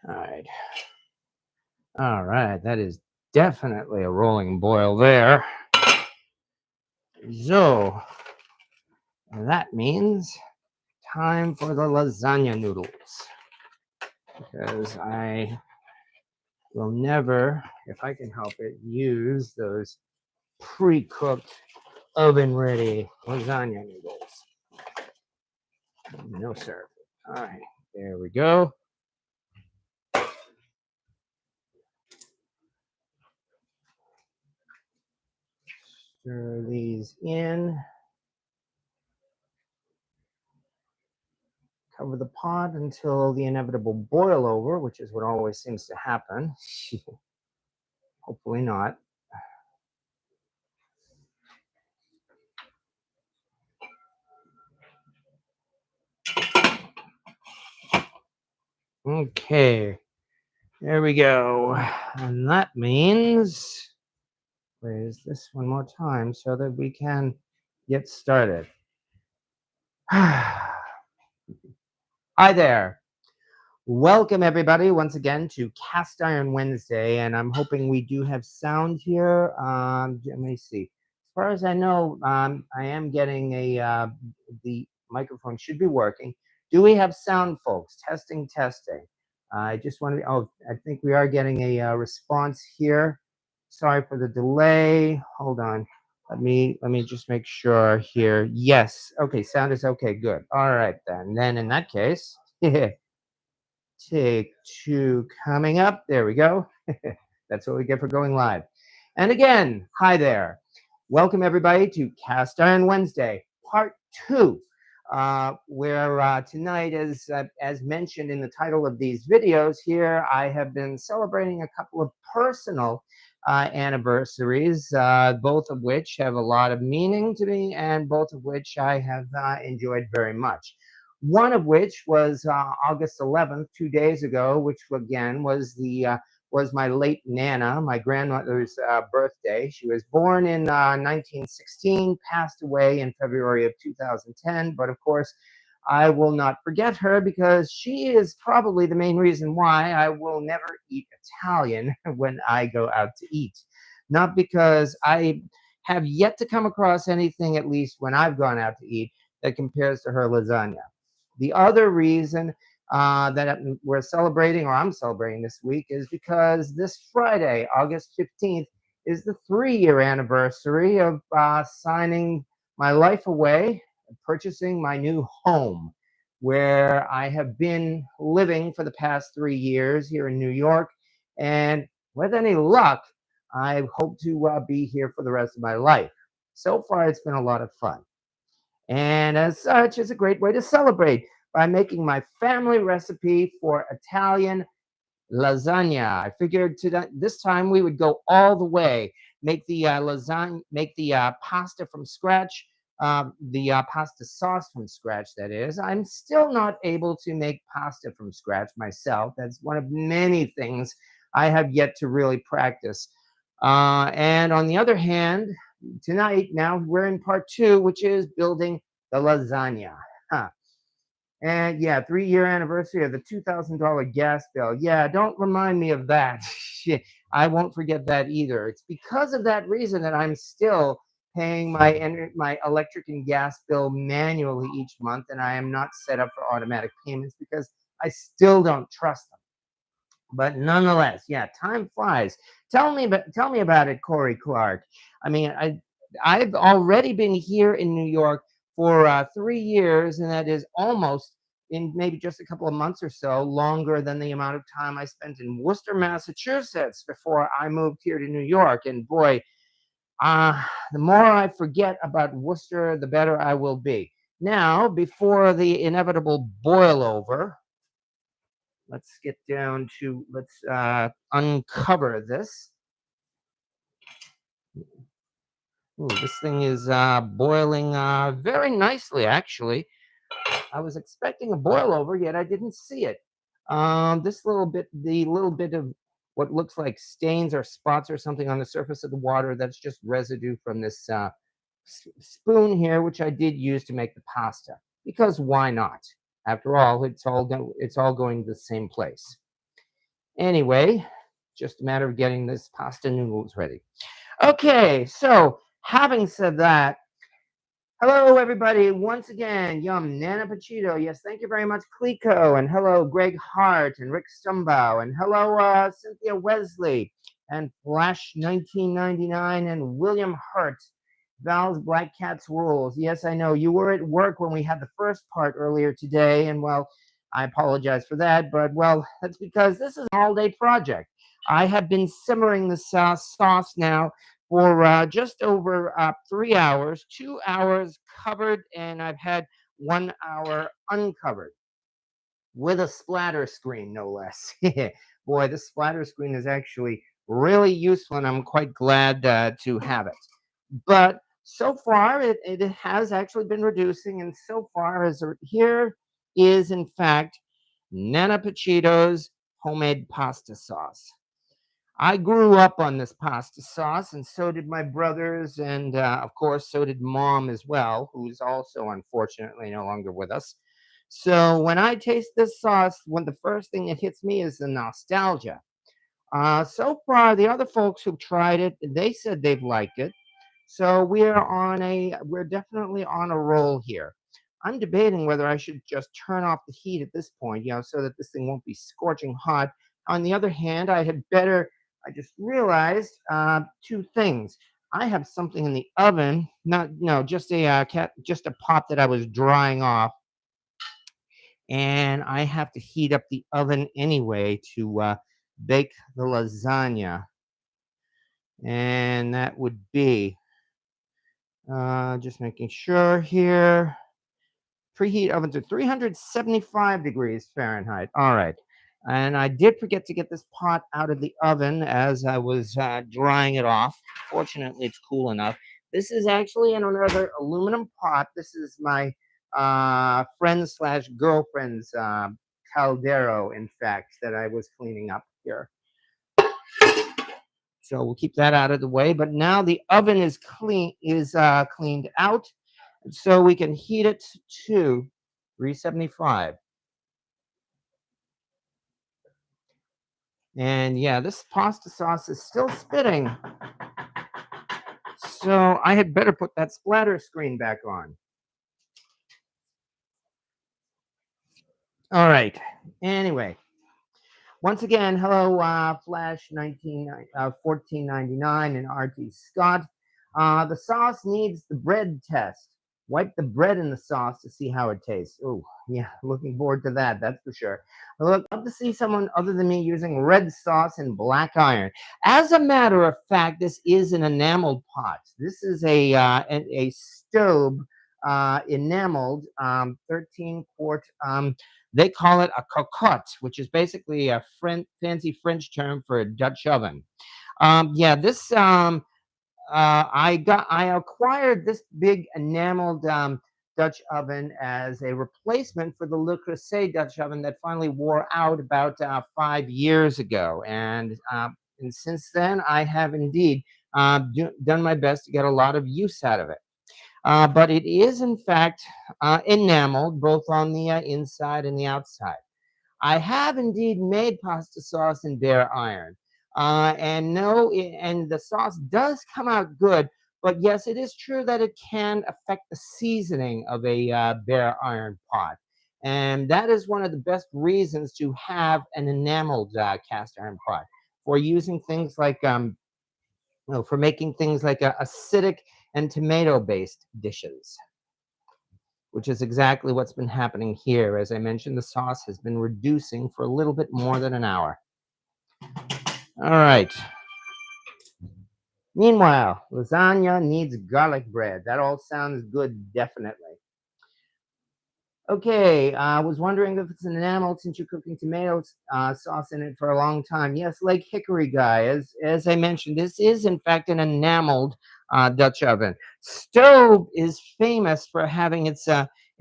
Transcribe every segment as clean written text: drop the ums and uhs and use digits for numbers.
All right. All right. That is definitely a rolling boil there. So that means time for the lasagna noodles. Because I will never, if I can help it, use those pre-cooked oven ready lasagna noodles. No, sir. All right. There we go. Stir these in. Cover the pot until the inevitable boil over, which is what always seems to happen. Hopefully not. Okay, there we go. And that means, raise this one more time so that we can get started. Hi there. Welcome, everybody, once again to Cast Iron Wednesday, and I'm hoping we do have sound here. Let me see. As far as I know, I am getting the microphone should be working. Do we have sound, folks? Testing, testing. I just want to. Oh, I think we are getting a response here. Sorry for the delay. Hold on. Let me just make sure here. Yes. Okay. Sound is okay. Good. All right then. Then in that case. Take two coming up. There we go. That's what we get for going live. And again, hi there. Welcome everybody to Cast Iron Wednesday, part two, where tonight, as mentioned in the title of these videos here, I have been celebrating a couple of personal anniversaries, both of which have a lot of meaning to me, and both of which I have enjoyed very much. One of which was August 11th, 2 days ago, which again was my late Nana, my grandmother's birthday. She was born in 1916, passed away in February of 2010. But of course, I will not forget her because she is probably the main reason why I will never eat Italian when I go out to eat. Not because I have yet to come across anything, at least when I've gone out to eat, that compares to her lasagna. The other reason that we're celebrating, or I'm celebrating this week, is because this Friday, August 15th, is the 3-year anniversary of signing my life away and purchasing my new home, where I have been living for the past 3 years here in New York. And with any luck, I hope to be here for the rest of my life. So far, it's been a lot of fun. And as such, it's a great way to celebrate by making my family recipe for Italian lasagna. I figured this time we would go all the way, make the lasagna, make the pasta from scratch, the pasta sauce from scratch. That is, I'm still not able to make pasta from scratch myself. That's one of many things I have yet to really practice. And on the other hand, tonight now we're in part two, which is building the lasagna. Huh. And yeah, 3-year anniversary of the $2,000 gas bill. Yeah, don't remind me of that. Shit, I won't forget that either. It's because of that reason that I'm still paying my electric and gas bill manually each month, and I am not set up for automatic payments because I still don't trust them. But nonetheless, yeah, time flies. Tell me about it, Corey Clark. I mean, I've already been here in New York for 3 years, and that is almost in maybe just a couple of months or so longer than the amount of time I spent in Worcester, Massachusetts before I moved here to New York. And boy, the more I forget about Worcester, the better I will be. Now, before the inevitable boil over, let's get down to, let's uncover this. Ooh, this thing is boiling very nicely, actually. I was expecting a boil over, yet I didn't see it. The little bit of what looks like stains or spots or something on the surface of the water, that's just residue from this spoon here, which I did use to make the pasta. Because why not? After all, it's all going to the same place. Anyway, just a matter of getting this pasta noodles ready. Okay, so having said that, hello, everybody. Once again, Yum, Nana Pacitto. Yes, thank you very much, Clico. And hello, Greg Hart and Rick Stumbow. And hello, Cynthia Wesley and Flash 1999 and William Hurt. Val's Black Cat's Rules. Yes, I know you were at work when we had the first part earlier today. And well, I apologize for that. But well, that's because this is an all day project. I have been simmering the sauce now for just over 3 hours, 2 hours covered, and I've had 1 hour uncovered with a splatter screen, no less. Boy, this splatter screen is actually really useful, and I'm quite glad to have it. But so far, it has actually been reducing, and so far as here is, in fact, Nana Pacitto's homemade pasta sauce. I grew up on this pasta sauce, and so did my brothers, and of course, so did mom as well, who's also unfortunately no longer with us. So when I taste this sauce, the first thing that hits me is the nostalgia. So far, the other folks who've tried it, they said they've liked it. So we're definitely on a roll here. I'm debating whether I should just turn off the heat at this point, so that this thing won't be scorching hot. On the other hand, I just realized two things. I have something in the oven, not no, just a pot that I was drying off, and I have to heat up the oven anyway to bake the lasagna, and that would be just making sure here. Preheat oven to 375 degrees Fahrenheit. All right. And I did forget to get this pot out of the oven as I was drying it off. Fortunately, it's cool enough. This is actually in another aluminum pot. This is my friend slash girlfriend's caldero, in fact, that I was cleaning up here. So we'll keep that out of the way. But now the oven is cleaned out, so we can heat it to 375. And yeah, this pasta sauce is still spitting. So I had better put that splatter screen back on. All right. Anyway, once again, hello, Flash 1499 and RT Scott. The sauce needs the bread test. Wipe the bread in the sauce to see how it tastes. Oh, yeah, looking forward to that, that's for sure. I would love to see someone other than me using red sauce and black iron. As a matter of fact, this is an enameled pot. This is a stove enameled 13-quart. They call it a cocotte, which is basically a fancy French term for a Dutch oven. Yeah, this I acquired this big enameled Dutch oven as a replacement for the Le Creuset Dutch oven that finally wore out about 5 years ago, and since then I have indeed done my best to get a lot of use out of it. But it is in fact enameled both on the inside and the outside. I have indeed made pasta sauce in bare iron. And the sauce does come out good, but yes, it is true that it can affect the seasoning of a bare iron pot. And that is one of the best reasons to have an enameled cast iron pot for using things like, for making things like acidic and tomato based dishes, which is exactly what's been happening here. As I mentioned, the sauce has been reducing for a little bit more than an hour. All right. Meanwhile, lasagna needs garlic bread. That all sounds good, definitely. Okay, I was wondering if it's an enamel since you're cooking tomato sauce in it for a long time. Yes, Lake Hickory guy. As I mentioned, this is in fact an enameled Dutch oven. Stove is famous for having its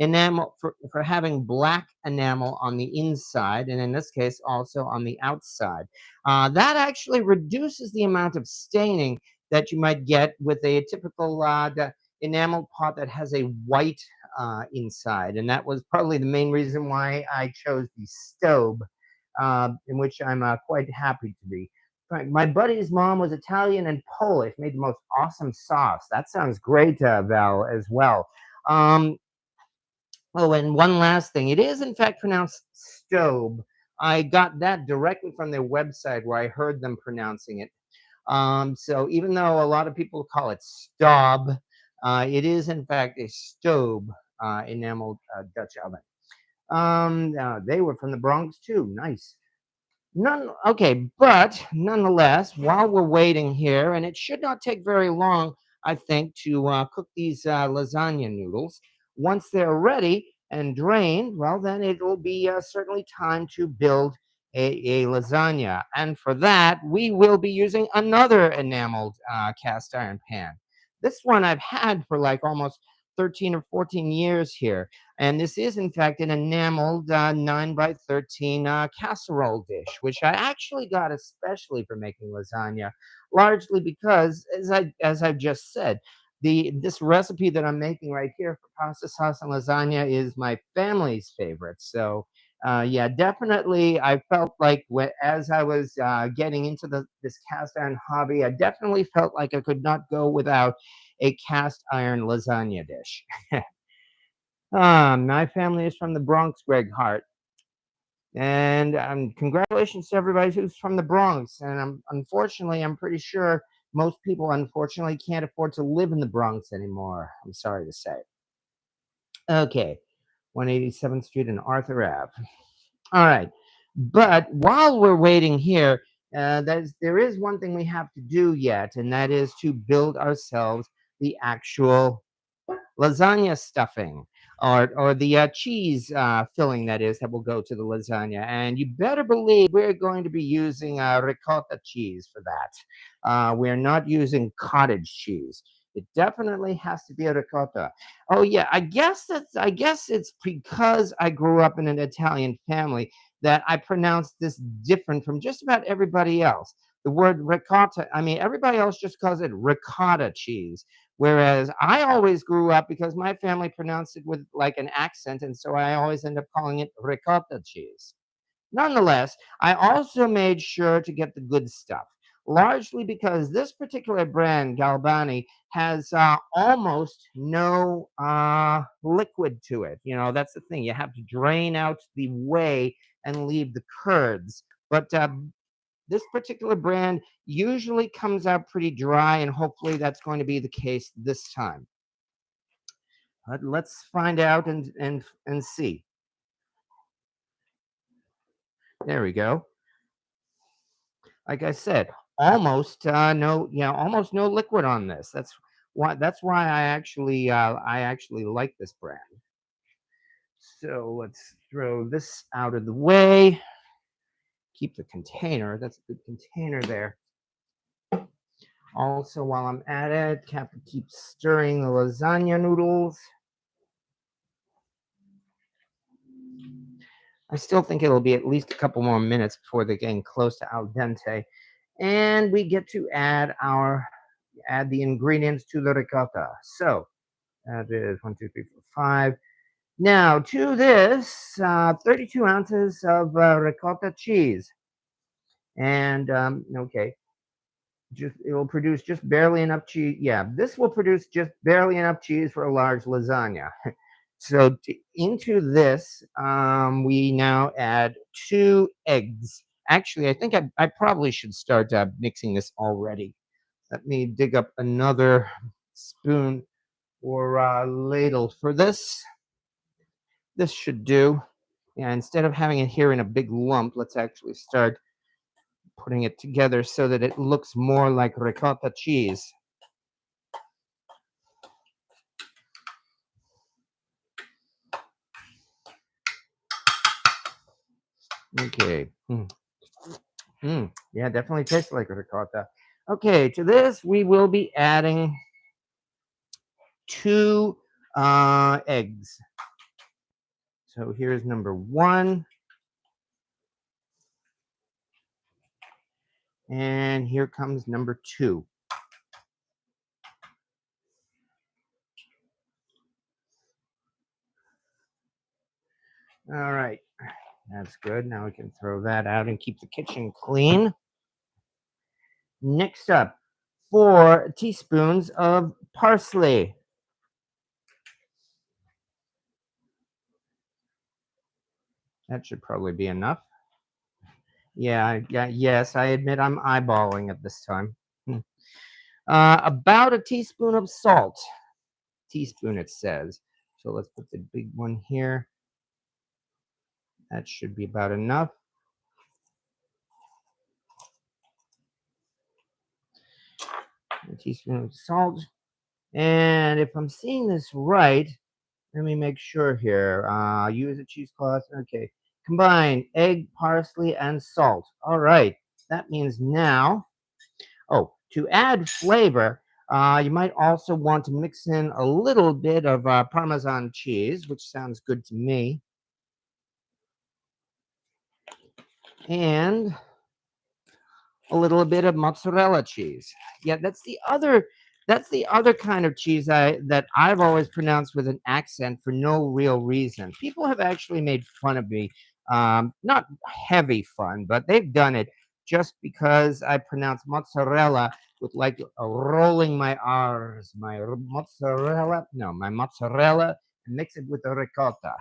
enamel for having black enamel on the inside, and in this case also on the outside. That actually reduces the amount of staining that you might get with a typical enameled pot that has a white inside, and that was probably the main reason why I chose the stove in which I'm quite happy to be. My buddy's mom was Italian and Polish, made the most awesome sauce. That sounds great, Val, as well. Um, oh, and one last thing. It is, in fact, pronounced stove. I got that directly from their website where I heard them pronouncing it. So even though a lot of people call it staub, it is, in fact, a stove enameled Dutch oven. They were from the Bronx, too. Nice. Okay, but nonetheless, while we're waiting here, and it should not take very long, I think, to cook these lasagna noodles. Once they're ready and drained, well, then it will be certainly time to build a lasagna. And for that, we will be using another enameled cast iron pan. This one I've had for like almost 13 or 14 years here. And this is, in fact, an enameled 9 by 13 casserole dish, which I actually got especially for making lasagna, largely because, as I've just said, this recipe that I'm making right here for pasta sauce and lasagna is my family's favorite. So, yeah, definitely, I felt like as I was getting into this cast iron hobby, I definitely felt like I could not go without a cast iron lasagna dish. My family is from the Bronx, Greg Hart. And congratulations to everybody who's from the Bronx. And unfortunately, I'm pretty sure most people, unfortunately, can't afford to live in the Bronx anymore. I'm sorry to say. Okay, 187th Street and Arthur Ave. All right. But while we're waiting here, there is one thing we have to do yet, and that is to build ourselves the actual lasagna stuffing or the cheese filling that will go to the lasagna. And you better believe we're going to be using ricotta cheese for that. We're not using cottage cheese. It definitely has to be a ricotta. Oh yeah, I guess it's because I grew up in an Italian family that I pronounce this different from just about everybody else. The word ricotta, I mean, everybody else just calls it ricotta cheese. Whereas I always grew up because my family pronounced it with like an accent, and so I always end up calling it ricotta cheese. Nonetheless, I also made sure to get the good stuff, largely because this particular brand, Galbani, has almost no liquid to it. You know, that's the thing. You have to drain out the whey and leave the curds. But this particular brand usually comes out pretty dry, and hopefully that's going to be the case this time. But let's find out and see. There we go. Like I said, almost almost no liquid on this. That's why I actually like this brand. So let's throw this out of the way. Keep the container. That's a good container there. Also, while I'm at it, have to keep stirring the lasagna noodles. I still think it'll be at least a couple more minutes before they're getting close to al dente. And we get to add the ingredients to the ricotta. So that is 1, 2, 3, 4, 5. Now to this, 32 ounces of ricotta cheese. And okay, it will produce just barely enough cheese. Yeah, this will produce just barely enough cheese for a large lasagna. So into this, we now add 2 eggs. Actually, I think I probably should start mixing this already. Let me dig up another spoon or ladle for this. This should do. Yeah, instead of having it here in a big lump, let's actually start putting it together so that it looks more like ricotta cheese. Okay. Yeah, definitely tastes like ricotta. Okay, to this we will be adding 2 eggs. So here's number 1. And here comes number 2. All right. That's good. Now we can throw that out and keep the kitchen clean. Next up, 4 teaspoons of parsley. That should probably be enough. Yeah, yes, I admit I'm eyeballing it this time. About a teaspoon of salt. Teaspoon, it says. So let's put the big one here. That should be about enough. A teaspoon of salt. And if I'm seeing this right, let me make sure here. Use a cheesecloth. Okay. Combine egg, parsley, and salt. All right. That means now, oh, to add flavor, you might also want to mix in a little bit of Parmesan cheese, which sounds good to me. And a little bit of mozzarella cheese. Yeah, that's the other kind of cheese that I've always pronounced with an accent for no real reason. People have actually made fun of me. Not heavy fun, but they've done it just because I pronounce mozzarella with like a rolling my R's, my mozzarella, and mix it with the ricotta.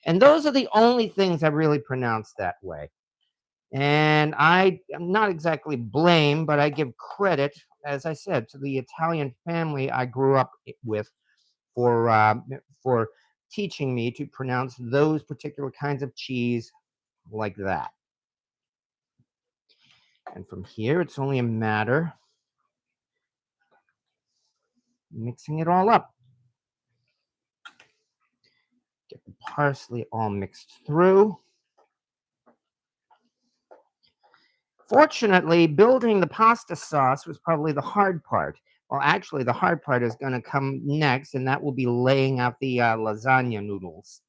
And those are the only things I really pronounce that way. And I am not exactly blame, but I give credit, as I said, to the Italian family I grew up with for for teaching me to pronounce those particular kinds of cheese like that. And from here, it's only a matter of mixing it all up. Get the parsley all mixed through. Fortunately, building the pasta sauce was probably the hard part. Well, actually, the hard part is going to come next, and that will be laying out the lasagna noodles.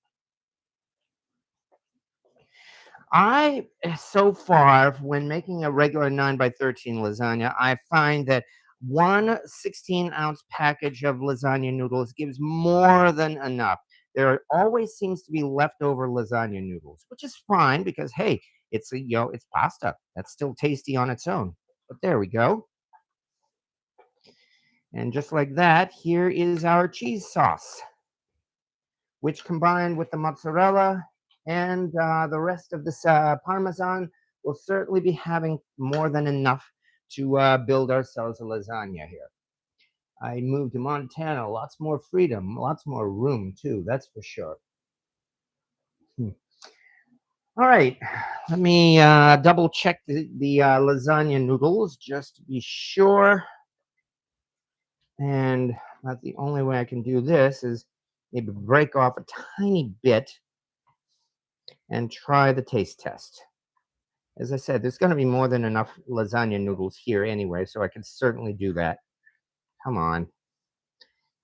So far, when making a regular 9 by 13 lasagna, I find that one 16-ounce package of lasagna noodles gives more than enough. There always seems to be leftover lasagna noodles, which is fine because, hey, it's pasta. That's still tasty on its own. But there we go. And just like that, here is our cheese sauce, which combined with the mozzarella and the rest of this Parmesan will certainly be having more than enough to build ourselves a lasagna here. I moved to Montana, lots more freedom, lots more room too, that's for sure. All right, let me double check the lasagna noodles just to be sure. And the only way I can do this is maybe break off a tiny bit and try the taste test. As I said, there's going to be more than enough lasagna noodles here anyway, so I can certainly do that. Come on.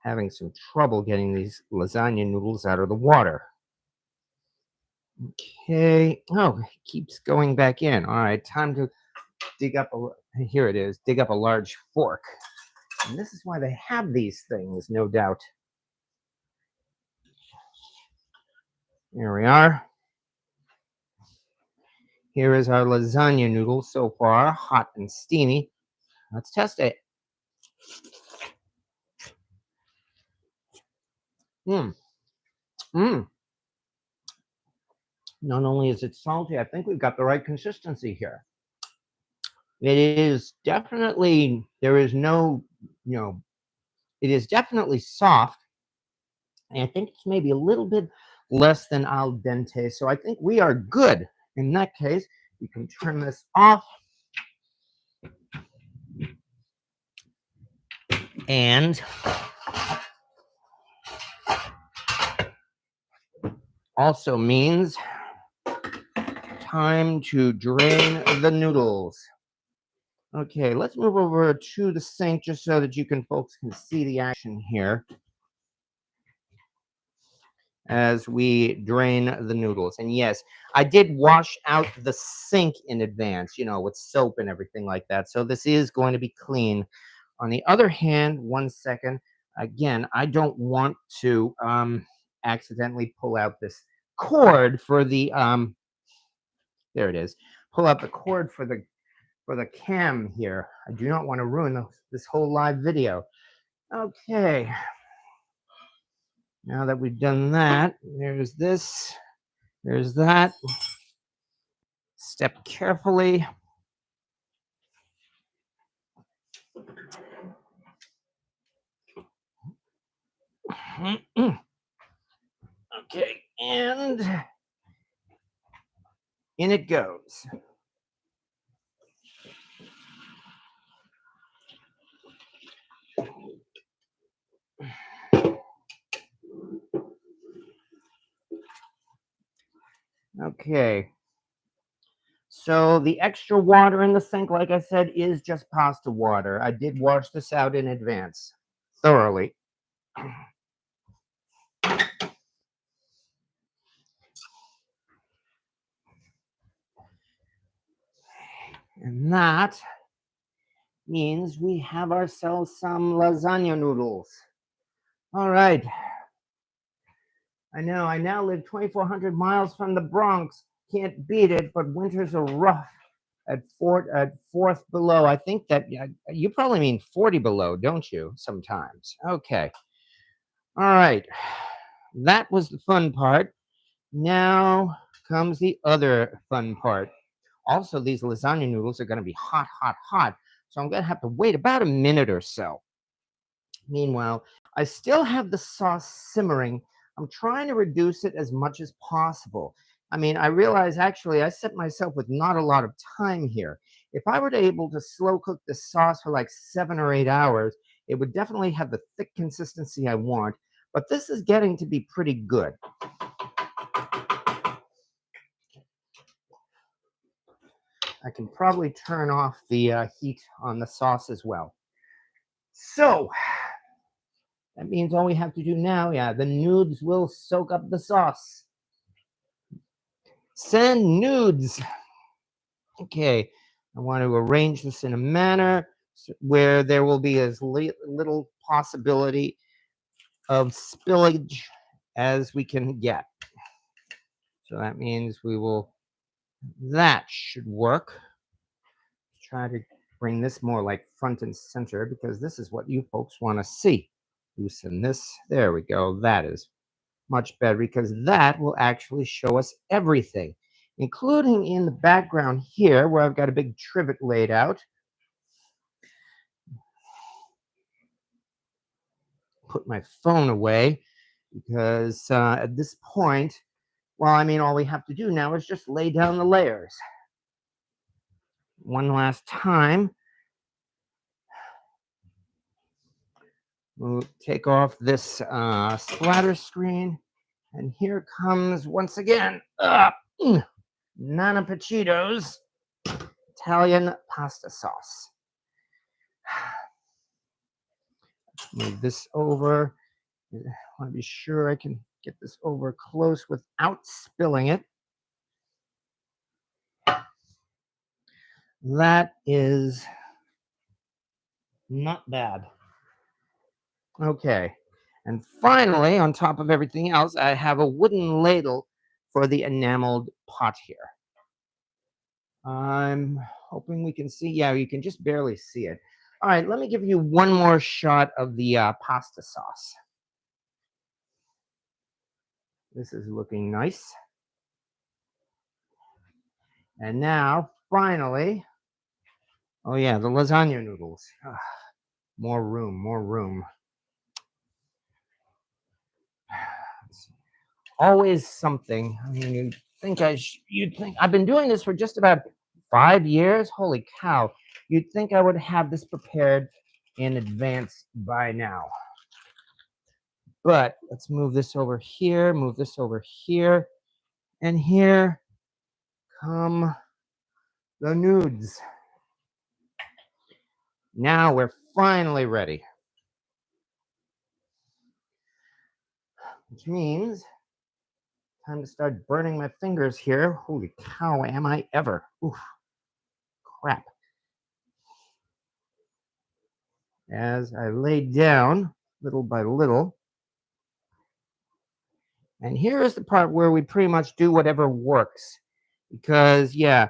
Having some trouble getting these lasagna noodles out of the water. Okay. Oh, it keeps going back in. All right, time to dig up here it is. Dig up a large fork. And this is why they have these things, no doubt. Here we are. Here is our lasagna noodle so far, hot and steamy. Let's test it. Mmm. Mmm. Not only is it salty, I think we've got the right consistency here. It is definitely, there is no, it is definitely soft. And I think it's maybe a little bit less than al dente. So I think we are good. In that case, we can turn this off. And also means time to drain the noodles. Okay, let's move over to the sink just so that you folks can see the action here as we drain the noodles. And yes, I did wash out the sink in advance, with soap and everything like that. So this is going to be clean. On the other hand, 1 second, again, I don't want to accidentally pull out this cord for the There it is. Pull out the cord for the cam here. I do not want to ruin this whole live video. Okay. Now that we've done that, there's this, there's that. Step carefully. Okay, and in it goes. Okay. So the extra water in the sink, like I said, is just pasta water. I did wash this out in advance thoroughly. And that means we have ourselves some lasagna noodles. All right. I know, I now live 2,400 miles from the Bronx. Can't beat it, but winters are rough at fourth below. I think that you probably mean 40 below, don't you? Sometimes. Okay. All right. That was the fun part. Now comes the other fun part. Also, these lasagna noodles are going to be hot, hot, hot. So I'm going to have to wait about a minute or so. Meanwhile, I still have the sauce simmering. I'm trying to reduce it as much as possible. I mean, I realize actually I set myself with not a lot of time here. If I were to able to slow cook the sauce for like 7 or 8 hours, it would definitely have the thick consistency I want. But this is getting to be pretty good. I can probably turn off the heat on the sauce as well. So that means all we have to do now, the nudes will soak up the sauce. Send nudes. Okay, I want to arrange this in a manner where there will be as little possibility of spillage as we can get. So that means that should work. Try to bring this more like front and center because this is what you folks want to see. Loosen this. There we go. That is much better because that will actually show us everything, including in the background here where I've got a big trivet laid out. Put my phone away because at this point, well, I mean, all we have to do now is just lay down the layers. One last time. We'll take off this splatter screen. And here comes, once again, Nana Pacitto's Italian pasta sauce. Move this over. I want to be sure I can get this over close without spilling it. That is not bad. Okay. And finally, on top of everything else, I have a wooden ladle for the enameled pot here. I'm hoping we can see. Yeah, you can just barely see it. All right, let me give you one more shot of the pasta sauce. This is looking nice. And now, finally, oh yeah, the lasagna noodles. More room, more room. Always something. I mean, you'd think I've been doing this for just about 5 years. Holy cow. You'd think I would have this prepared in advance by now. But let's move this over here, move this over here, and here come the nudes. Now we're finally ready. Which means time to start burning my fingers here. Holy cow, am I ever. Oof. Crap. As I lay down little by little. And here is the part where we pretty much do whatever works. because, yeah,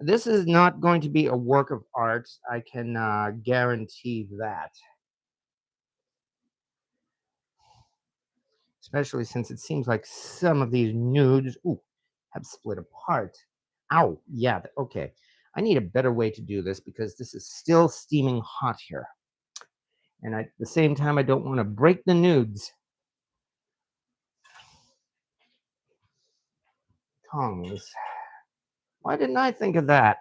this is not going to be a work of art. I can guarantee that, especially since it seems like some of these nudes have split apart. Ow, yeah, okay. I need a better way to do this because this is still steaming hot here. And at the same time, I don't want to break the nudes. Tongs. Why didn't I think of that?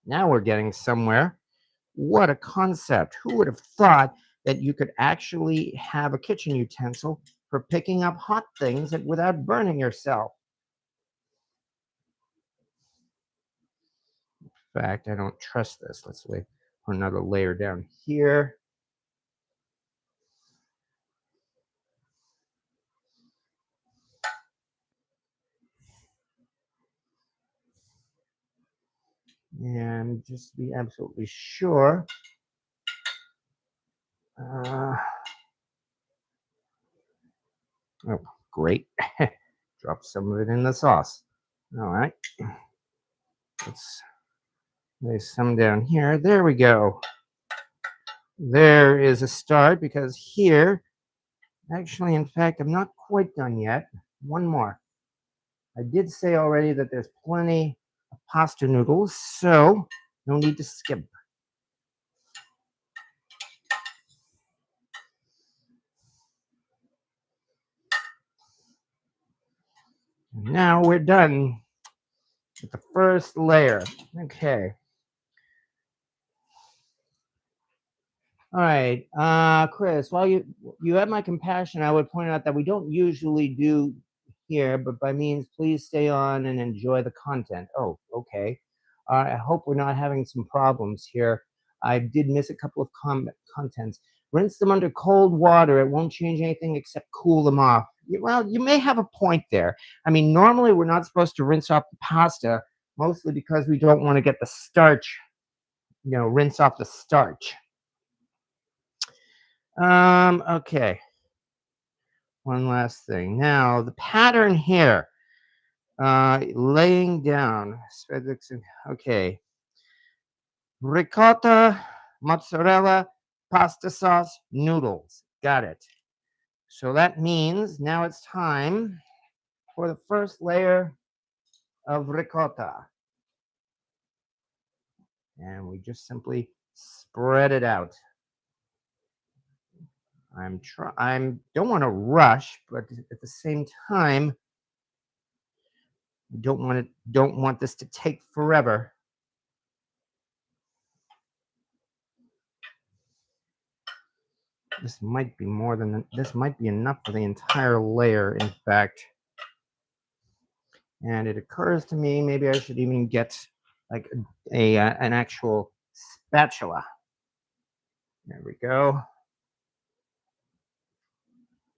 Now we're getting somewhere. What a concept. Who would have thought that you could actually have a kitchen utensil for picking up hot things without burning yourself? In fact, I don't trust this. Let's wait for another layer down here. And just to be absolutely sure. Uh, oh, great. Drop some of it in the sauce. All right. Let's lay some down here. There we go. There is a start because here, actually, in fact, I'm not quite done yet. One more. I did say already that there's plenty of pasta noodles, so no need to skip. Now we're done with the first layer. Okay. All right, Chris, while you have my compassion, I would point out that we don't usually do here, but by means, please stay on and enjoy the content. Oh, okay. I hope we're not having some problems here. I did miss a couple of contents. Rinse them under cold water. It won't change anything except cool them off. Well, you may have a point there. I mean, normally we're not supposed to rinse off the pasta, mostly because we don't want to get the starch, rinse off the starch. Okay. One last thing. Now, the pattern here, laying down. Okay. Ricotta, mozzarella, pasta sauce, noodles. Got it. So that means now it's time for the first layer of ricotta. And we just simply spread it out. I don't want to rush, but at the same time, don't want this to take forever. This might be this might be enough for the entire layer, in fact. And it occurs to me maybe I should even get like an actual spatula. There we go.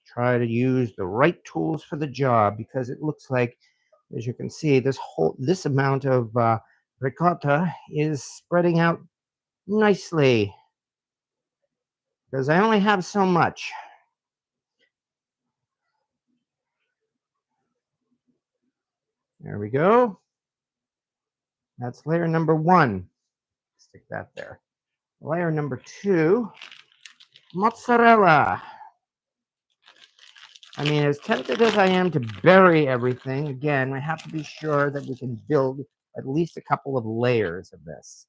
Try to use the right tools for the job because it looks like, as you can see, this amount of ricotta is spreading out nicely because I only have so much. There we go. That's layer number one. Stick that there. Layer number two, mozzarella. I mean, as tempted as I am to bury everything, again, I have to be sure that we can build at least a couple of layers of this.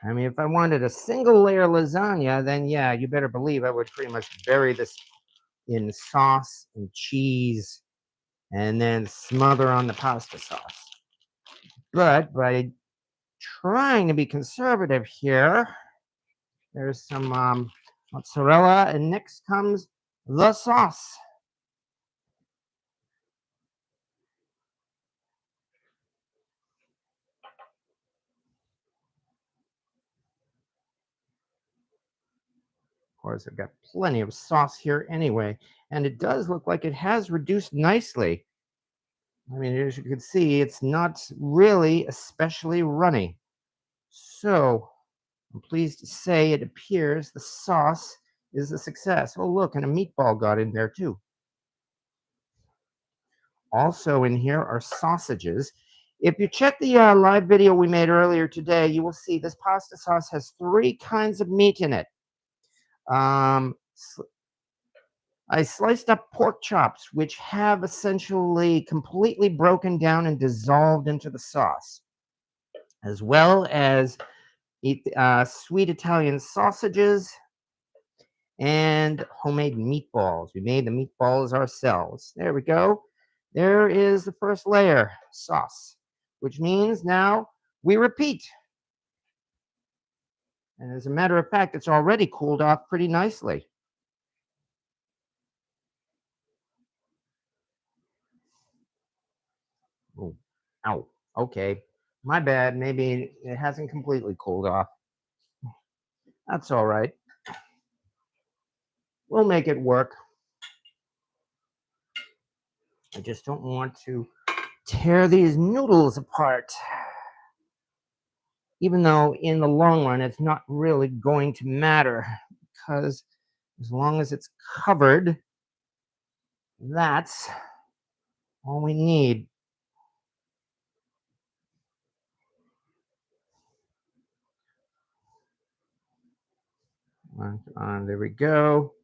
I mean, if I wanted a single layer lasagna, then yeah, you better believe I would pretty much bury this in sauce and cheese and then smother on the pasta sauce. But by trying to be conservative here, there's some mozzarella, and next comes the sauce. course, I've got plenty of sauce here anyway, and it does look like it has reduced nicely. I mean, as you can see, it's not really especially runny. So I'm pleased to say it appears the sauce is a success. Oh, look, and a meatball got in there too. Also in here are sausages. If you check the live video we made earlier today, you will see this pasta sauce has 3 kinds of meat in it. I sliced up pork chops, which have essentially completely broken down and dissolved into the sauce, as well as sweet Italian sausages and homemade meatballs. We made the meatballs ourselves. There we go. There is the first layer, sauce, which means now we repeat. And as a matter of fact, it's already cooled off pretty nicely. Oh, ow. Okay. My bad. Maybe it hasn't completely cooled off. That's all right. We'll make it work. I just don't want to tear these noodles apart. Even though in the long run, it's not really going to matter because as long as it's covered, that's all we need. There we go.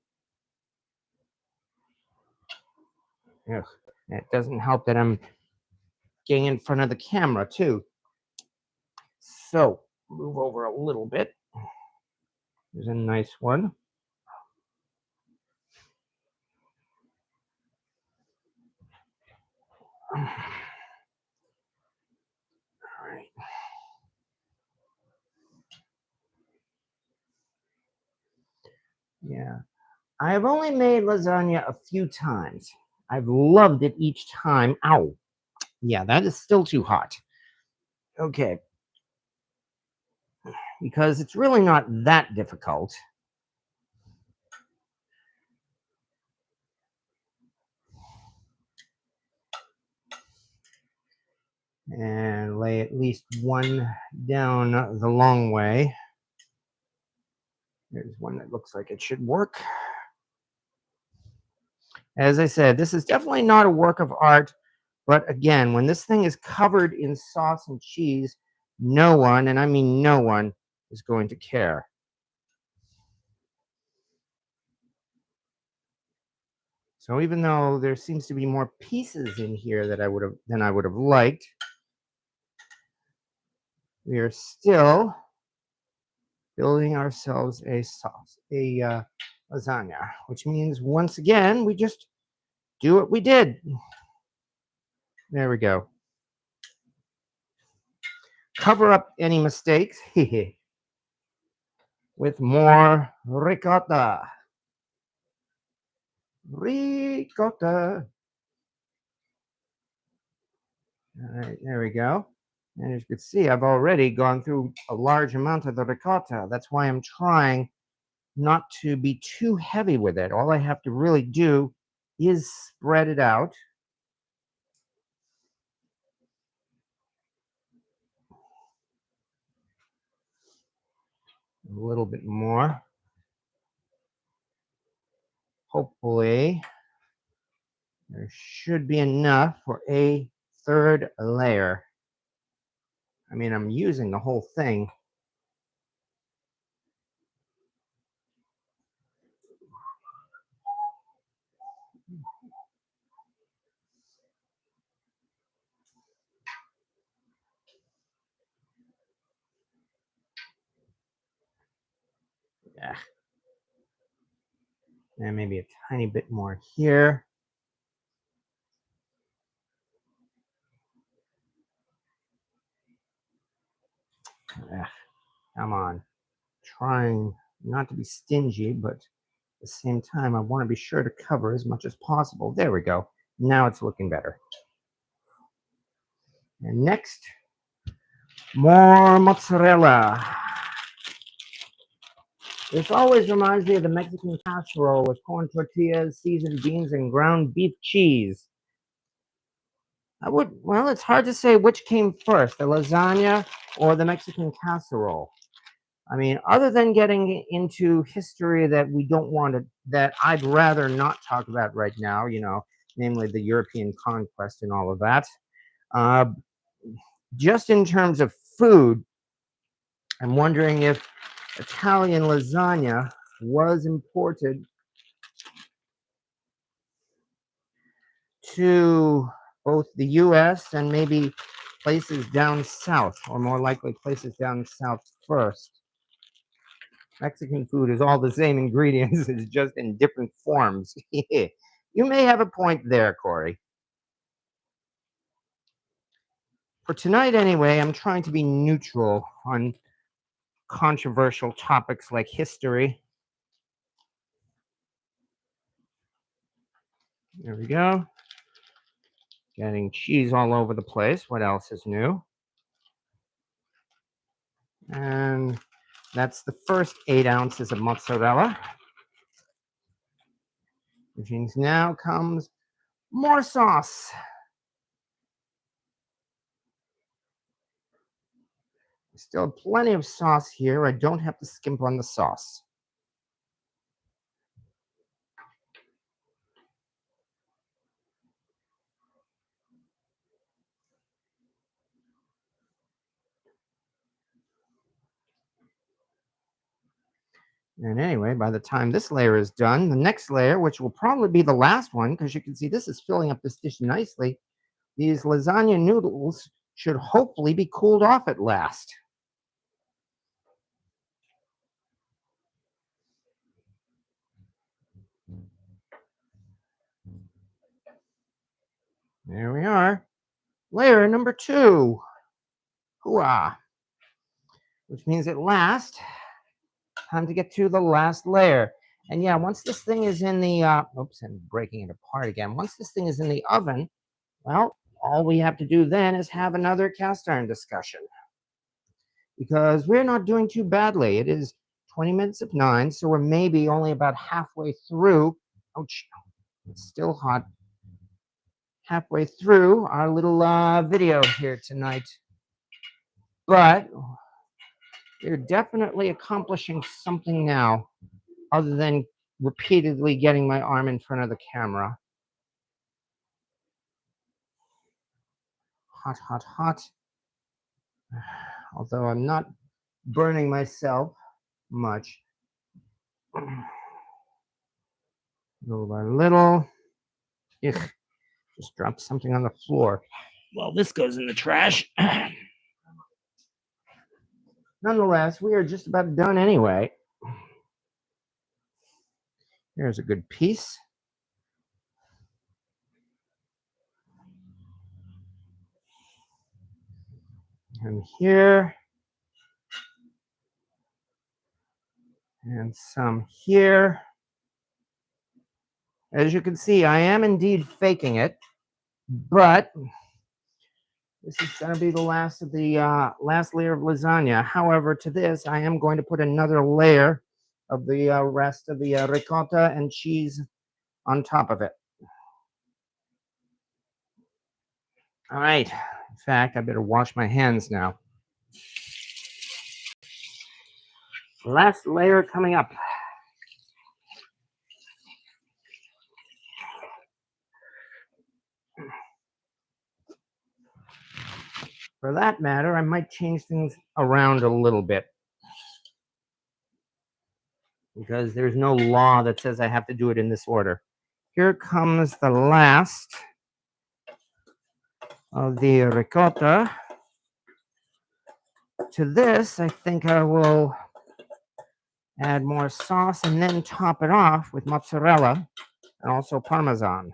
Ugh. It doesn't help that I'm getting in front of the camera too. So move over a little bit. Here's a nice one. All right. Yeah. I have only made lasagna a few times. I've loved it each time. Ow. Yeah, that is still too hot. Okay. Because it's really not that difficult. And lay at least one down the long way. There's one that looks like it should work. As I said, this is definitely not a work of art, but again, when this thing is covered in sauce and cheese, no one, and I mean no one, is going to care. So even though there seems to be more pieces in here that than I would have liked, we are still building ourselves a sauce, a lasagna, which means once again we just do what we did. There we go. Cover up any mistakes with more ricotta. Ricotta. All right, there we go. And as you can see, I've already gone through a large amount of the ricotta. That's why I'm trying not to be too heavy with it. All I have to really do is spread it out. A little bit more. Hopefully, there should be enough for a third layer. I mean, I'm using the whole thing. Yeah. And maybe a tiny bit more here. Come on. Trying not to be stingy, but at the same time, I want to be sure to cover as much as possible. There we go. Now it's looking better. And next, more mozzarella. This always reminds me of the Mexican casserole with corn tortillas, seasoned beans, and ground beef cheese. Well, it's hard to say which came first, the lasagna or the Mexican casserole. I mean, other than getting into history that we don't want to, that I'd rather not talk about right now, namely the European conquest and all of that. Uh, just in terms of food, I'm wondering if Italian lasagna was imported to both the US and maybe places down south, or more likely places down south first. Mexican food is all the same ingredients, it's just in different forms. You may have a point there, Corey. For tonight, anyway, I'm trying to be neutral on controversial topics like history. There we go. Getting cheese all over the place. What else is new? And that's the first 8 ounces of mozzarella, which means now comes more sauce. Still plenty of sauce here. I don't have to skimp on the sauce. And anyway, by the time this layer is done, the next layer, which will probably be the last one, because you can see this is filling up this dish nicely, these lasagna noodles should hopefully be cooled off at last. There we are. Layer number 2. Hooah! Which means at last, time to get to the last layer. And yeah, once this thing is in the, oops, I'm breaking it apart again. Once this thing is in the oven, well, all we have to do then is have another cast iron discussion. Because we're not doing too badly. It is 20 minutes of 9, so we're maybe only about halfway through. Ouch, it's still hot. Halfway through our little video here tonight. But we're definitely accomplishing something now, other than repeatedly getting my arm in front of the camera. Hot, hot, hot. Although I'm not burning myself much. Little by little. Ugh, just dropped something on the floor. Well, this goes in the trash. Nonetheless, we are just about done anyway. Here's a good piece. And here. And some here. As you can see, I am indeed faking it, but this is going to be the last of the last layer of lasagna. However, to this, I am going to put another layer of the rest of the ricotta and cheese on top of it. All right. In fact, I better wash my hands now. Last layer coming up. For that matter, I might change things around a little bit, because there's no law that says I have to do it in this order. Here comes the last of the ricotta. To this, I think I will add more sauce and then top it off with mozzarella and also Parmesan.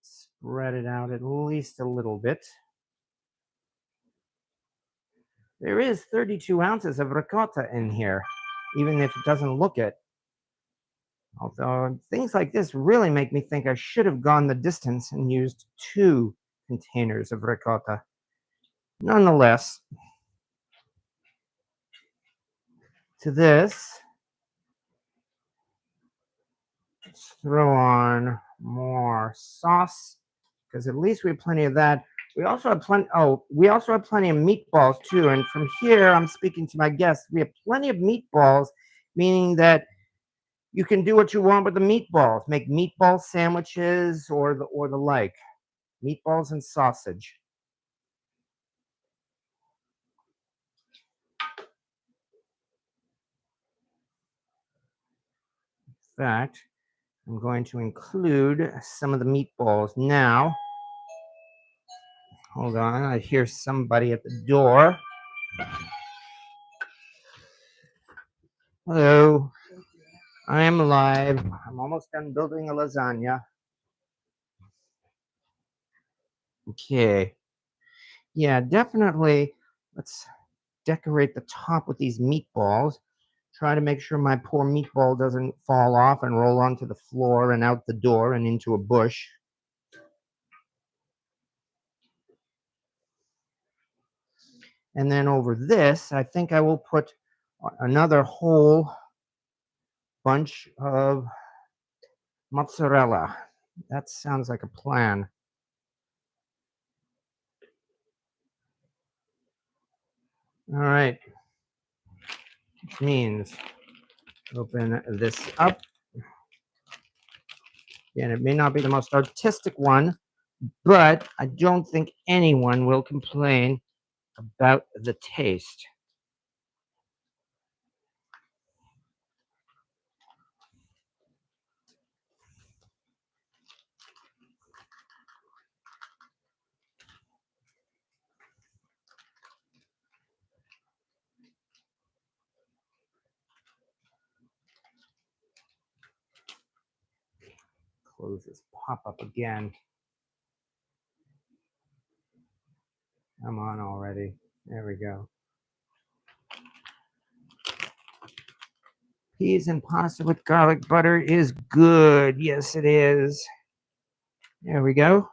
Spread it out at least a little bit. There is 32 ounces of ricotta in here, even if it doesn't look it. Although things like this really make me think I should have gone the distance and used 2 containers of ricotta. Nonetheless, to this, let's throw on more sauce because at least we have plenty of that. We also have plenty. Oh, we also have plenty of meatballs too. And from here, I'm speaking to my guests. We have plenty of meatballs, meaning that you can do what you want with the meatballs. Make meatball sandwiches or the like. Meatballs and sausage. In fact, I'm going to include some of the meatballs now. Hold on, I hear somebody at the door. Hello, I am alive. I'm almost done building a lasagna. Okay. Yeah, definitely. Let's decorate the top with these meatballs. Try to make sure my poor meatball doesn't fall off and roll onto the floor and out the door and into a bush. And then over this, I think I will put another whole bunch of mozzarella. That sounds like a plan. All right. Which means open this up. And it may not be the most artistic one, but I don't think anyone will complain about the taste. Close this pop-up again. Come on already. There we go. Peas and pasta with garlic butter is good. Yes, it is. There we go.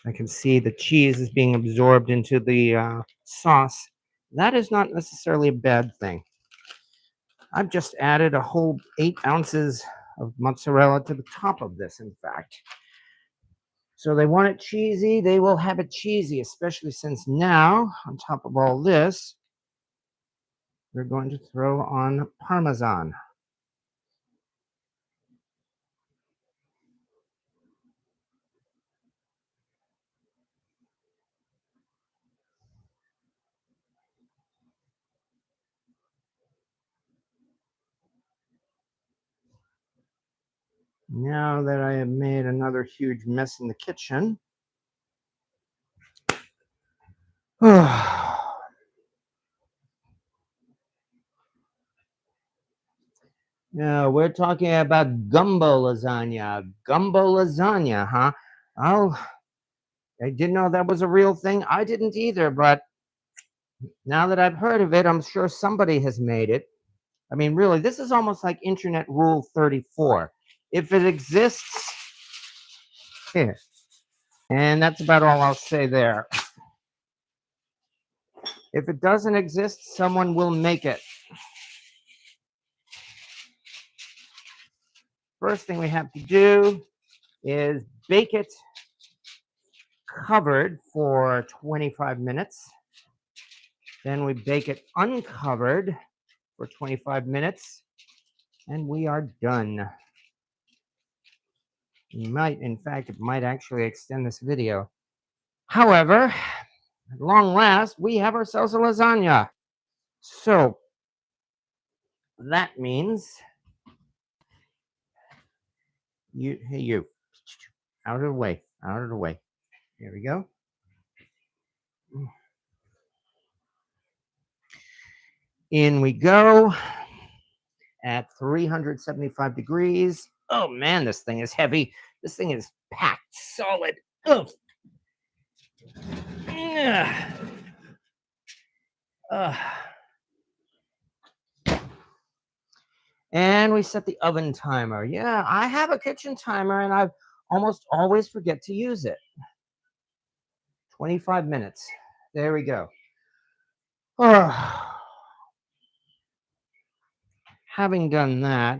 I can see the cheese is being absorbed into the sauce. That is not necessarily a bad thing. I've just added a whole 8 ounces of mozzarella to the top of this, in fact. So they want it cheesy, they will have it cheesy, especially since now, on top of all this, we're going to throw on Parmesan. Now that I have made another huge mess in the kitchen, now we're talking about gumbo lasagna. Gumbo lasagna, huh? Oh, I didn't know that was a real thing. I didn't either, but now that I've heard of it, I'm sure somebody has made it. I mean, really, this is almost like Internet Rule 34. If it exists, here. And that's about all I'll say there. If it doesn't exist, someone will make it. First thing we have to do is bake it covered for 25 minutes. Then we bake it uncovered for 25 minutes. And we are done. You might, in fact, it might actually extend this video. However, at long last, we have ourselves a lasagna. So that means you, out of the way, out of the way. Here we go. In we go at 375 degrees. Oh man, this thing is heavy. This thing is packed solid. Ugh. And we set the oven timer. Yeah, I have a kitchen timer and I almost always forget to use it. 25 minutes. There we go. Oh, having done that,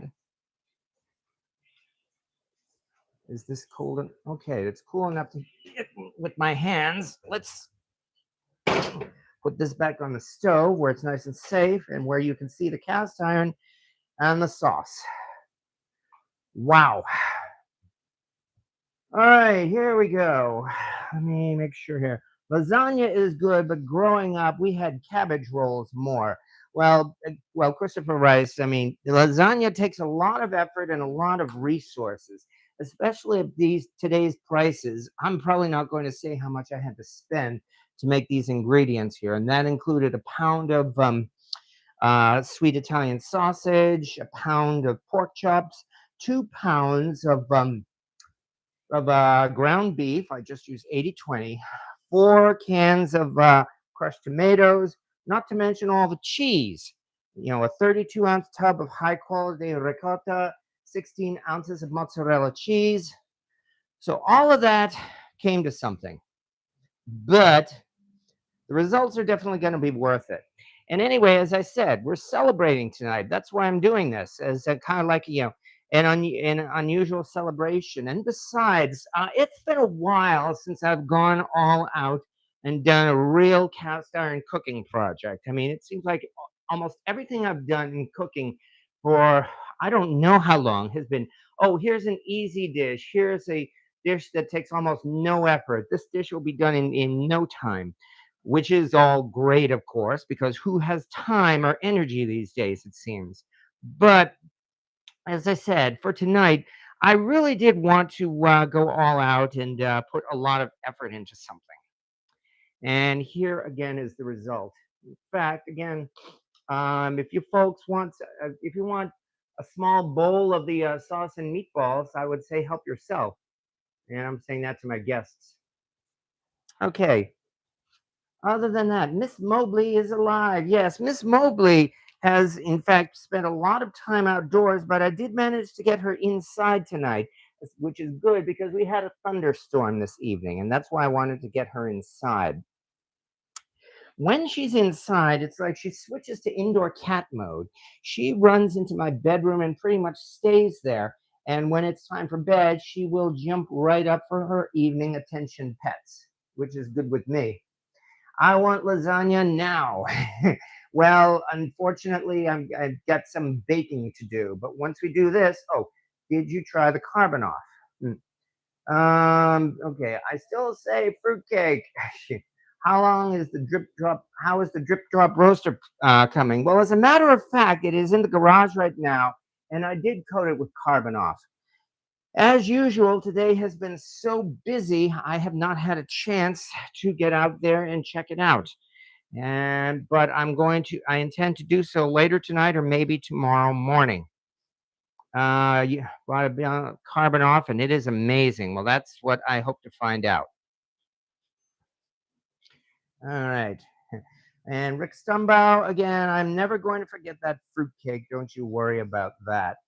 is this cold? Okay, it's cool enough to get with my hands. Let's put this back on the stove where it's nice and safe and where you can see the cast iron and the sauce. Wow. All right, here we go. Let me make sure here. Lasagna is good, but growing up, we had cabbage rolls more. Well, Christopher Rice, I mean, lasagna takes a lot of effort and a lot of resources, especially at these today's prices. I'm probably not going to say how much I had to spend to make these ingredients here, and that included a pound of sweet Italian sausage, a pound of pork chops, 2 pounds of ground beef. I just use 80/20. 4 cans of crushed tomatoes, not to mention all the cheese. You know, a 32-ounce tub of high quality ricotta, 16 ounces of mozzarella cheese. So all of that came to something. But the results are definitely going to be worth it. And anyway, as I said, we're celebrating tonight. That's why I'm doing this as a kind of like, an unusual celebration. And besides, it's been a while since I've gone all out and done a real cast iron cooking project. I mean, it seems like almost everything I've done in cooking for I don't know how long has been, oh, here's an easy dish. Here's a dish that takes almost no effort. This dish will be done in no time, which is all great, of course, because who has time or energy these days, it seems. But as I said, for tonight, I really did want to go all out and put a lot of effort into something. And here again is the result. In fact, again, if you folks want, if you want a small bowl of the sauce and meatballs, I would say help yourself. And I'm saying that to my guests. Okay, other than that, Miss Mobley is alive. Yes, Miss Mobley has, in fact, spent a lot of time outdoors, but I did manage to get her inside tonight, which is good because we had a thunderstorm this evening, and that's why I wanted to get her inside. When she's inside, it's like she switches to indoor cat mode. She runs into my bedroom and pretty much stays there. And when it's time for bed, she will jump right up for her evening attention pets, which is good with me. I want lasagna now. Well, unfortunately, I've got some baking to do. But once we do this, oh, did you try the carbon off? Okay, I still say fruitcake. How long is the drip drop? How is the drip drop roaster coming? Well, as a matter of fact, it is in the garage right now, and I did coat it with carbon off. As usual, today has been so busy, I have not had a chance to get out there and check it out. And but I intend to do so later tonight or maybe tomorrow morning. Yeah, brought a carbon off, and it is amazing. Well, that's what I hope to find out. All right. And Rick Stumbow, again, I'm never going to forget that fruitcake. Don't you worry about that.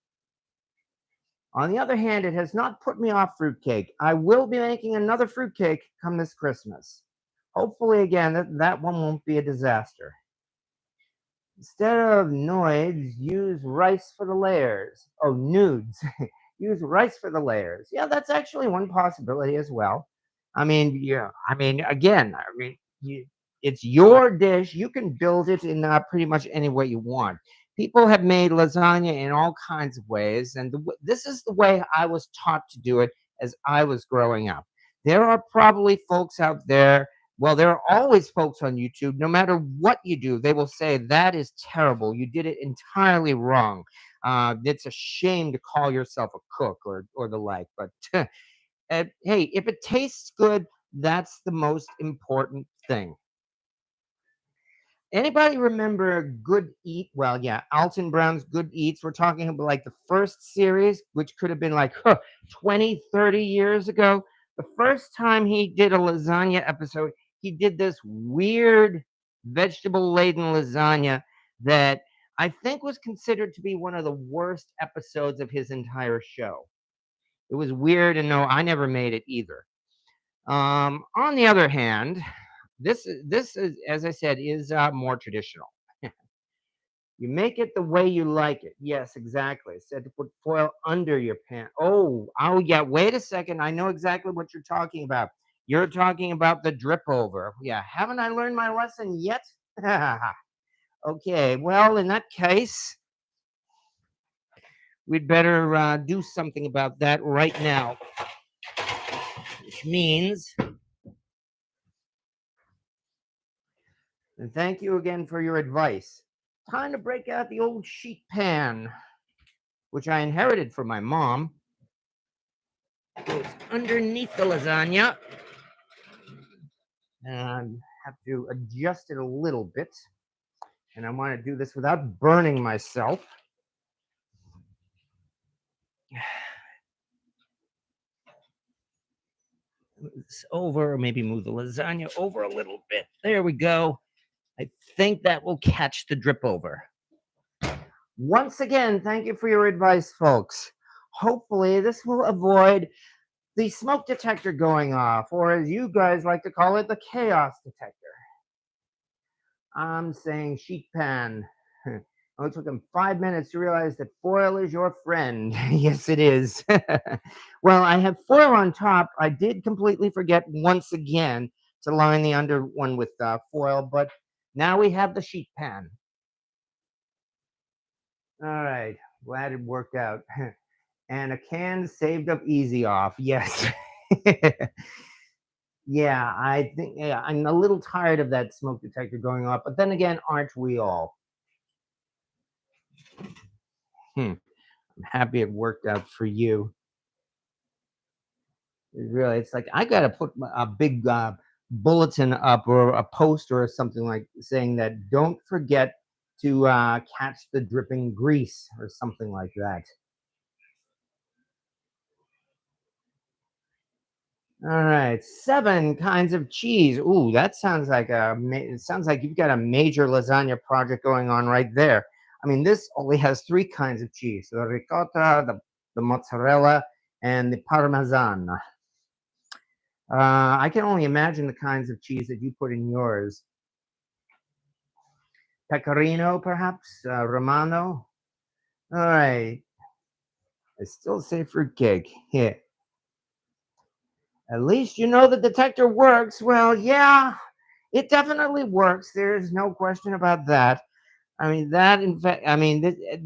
On the other hand, it has not put me off fruitcake. I will be making another fruitcake come this Christmas. Hopefully, again, that one won't be a disaster. Instead of noids, use rice for the layers. Oh, nudes. Use rice for the layers. Yeah, that's actually one possibility as well. I mean, yeah, I mean, again, it's your dish. You can build it in pretty much any way you want. People have made lasagna in all kinds of ways, and this is the way I was taught to do it as I was growing up. There are probably folks out there, well, there are always folks on YouTube, no matter what you do, they will say, that is terrible. You did it entirely wrong. It's a shame to call yourself a cook or the like. But hey, if it tastes good, that's the most important thing. Anybody remember Good Eat? Well, yeah, Alton Brown's Good Eats. We're talking about like the first series, which could have been like 20, 30 years ago. The first time he did a lasagna episode, he did this weird vegetable laden lasagna that I think was considered to be one of the worst episodes of his entire show. It was weird, and no, I never made it either. On the other hand, this is, as I said, is more traditional. You make it the way you like it. Yes, exactly. It said to put foil under your pan. Oh, yeah. Wait a second. I know exactly what you're talking about. You're talking about the drip over. Yeah. Haven't I learned my lesson yet? Okay. Well, in that case, we'd better do something about that right now, which means, and thank you again for your advice. Time to break out the old sheet pan, which I inherited from my mom. Goes underneath the lasagna. And have to adjust it a little bit. And I want to do this without burning myself. Move this over, or maybe move the lasagna over a little bit. There we go. I think that will catch the drip over. Once again, thank you for your advice, folks. Hopefully, this will avoid the smoke detector going off, or as you guys like to call it, the chaos detector. I'm saying sheet pan. It took him 5 minutes to realize that foil is your friend. Yes, it is. Well, I have foil on top. I did completely forget once again to line the under one with foil, but now we have the sheet pan. All right, glad it worked out. And a can saved up easy off. Yes. Yeah, I think I'm a little tired of that smoke detector going off, but then again, aren't we all? I'm happy it worked out for you. Really, it's like I gotta put a big bulletin up or a poster or something like saying that don't forget to catch the dripping grease or something like that. All right, 7 kinds of cheese. Ooh, that sounds like it sounds like you've got a major lasagna project going on right there. I mean, this only has 3 kinds of cheese: the ricotta, the mozzarella, and the parmesan. I can only imagine the kinds of cheese that you put in yours. Pecorino, perhaps? Romano? All right. I still say fruitcake. Yeah. At least you know the detector works. Well, yeah, it definitely works. There's no question about that. I mean, that, in fact, I mean,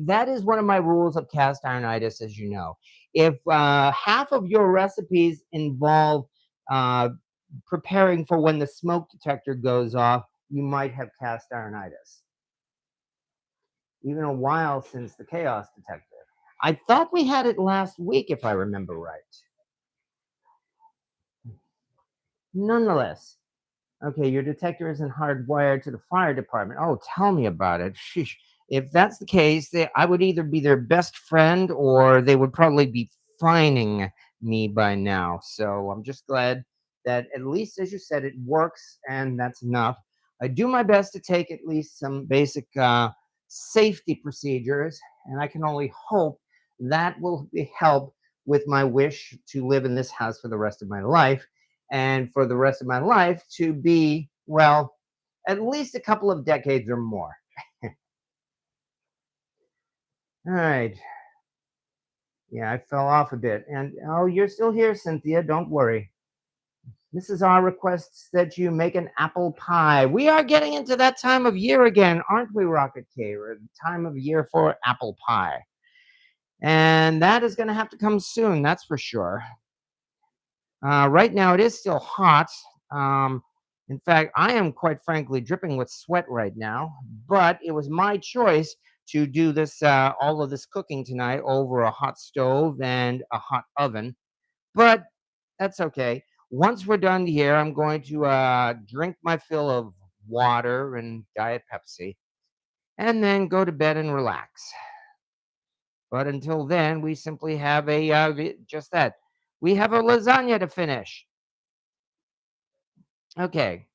that is one of my rules of cast ironitis, as you know. If half of your recipes involve uh, preparing for when the smoke detector goes off, you might have cast ironitis. Even a while since the chaos detector. I thought we had it last week, if I remember right. Nonetheless, okay, your detector isn't hardwired to the fire department. Oh, tell me about it. Sheesh. If that's the case, I would either be their best friend or they would probably be fining me by now. So I'm just glad that at least, as you said, it works, and that's enough. I do my best to take at least some basic safety procedures, and I can only hope that will help with my wish to live in this house for the rest of my life and for the rest of my life to be, well, at least a couple of decades or more. All right. Yeah, I fell off a bit. And oh, you're still here, Cynthia. Don't worry. Mrs. R requests that you make an apple pie. We are getting into that time of year again, aren't we, Rocket K? We're the time of year for apple pie. And that is going to have to come soon, that's for sure. Right now, it is still hot. Um, in fact, I am quite frankly dripping with sweat right now, but it was my choice to do this, all of this cooking tonight over a hot stove and a hot oven. But that's okay. Once we're done here, I'm going to drink my fill of water and Diet Pepsi and then go to bed and relax. But until then, we simply have just that. We have a lasagna to finish. Okay.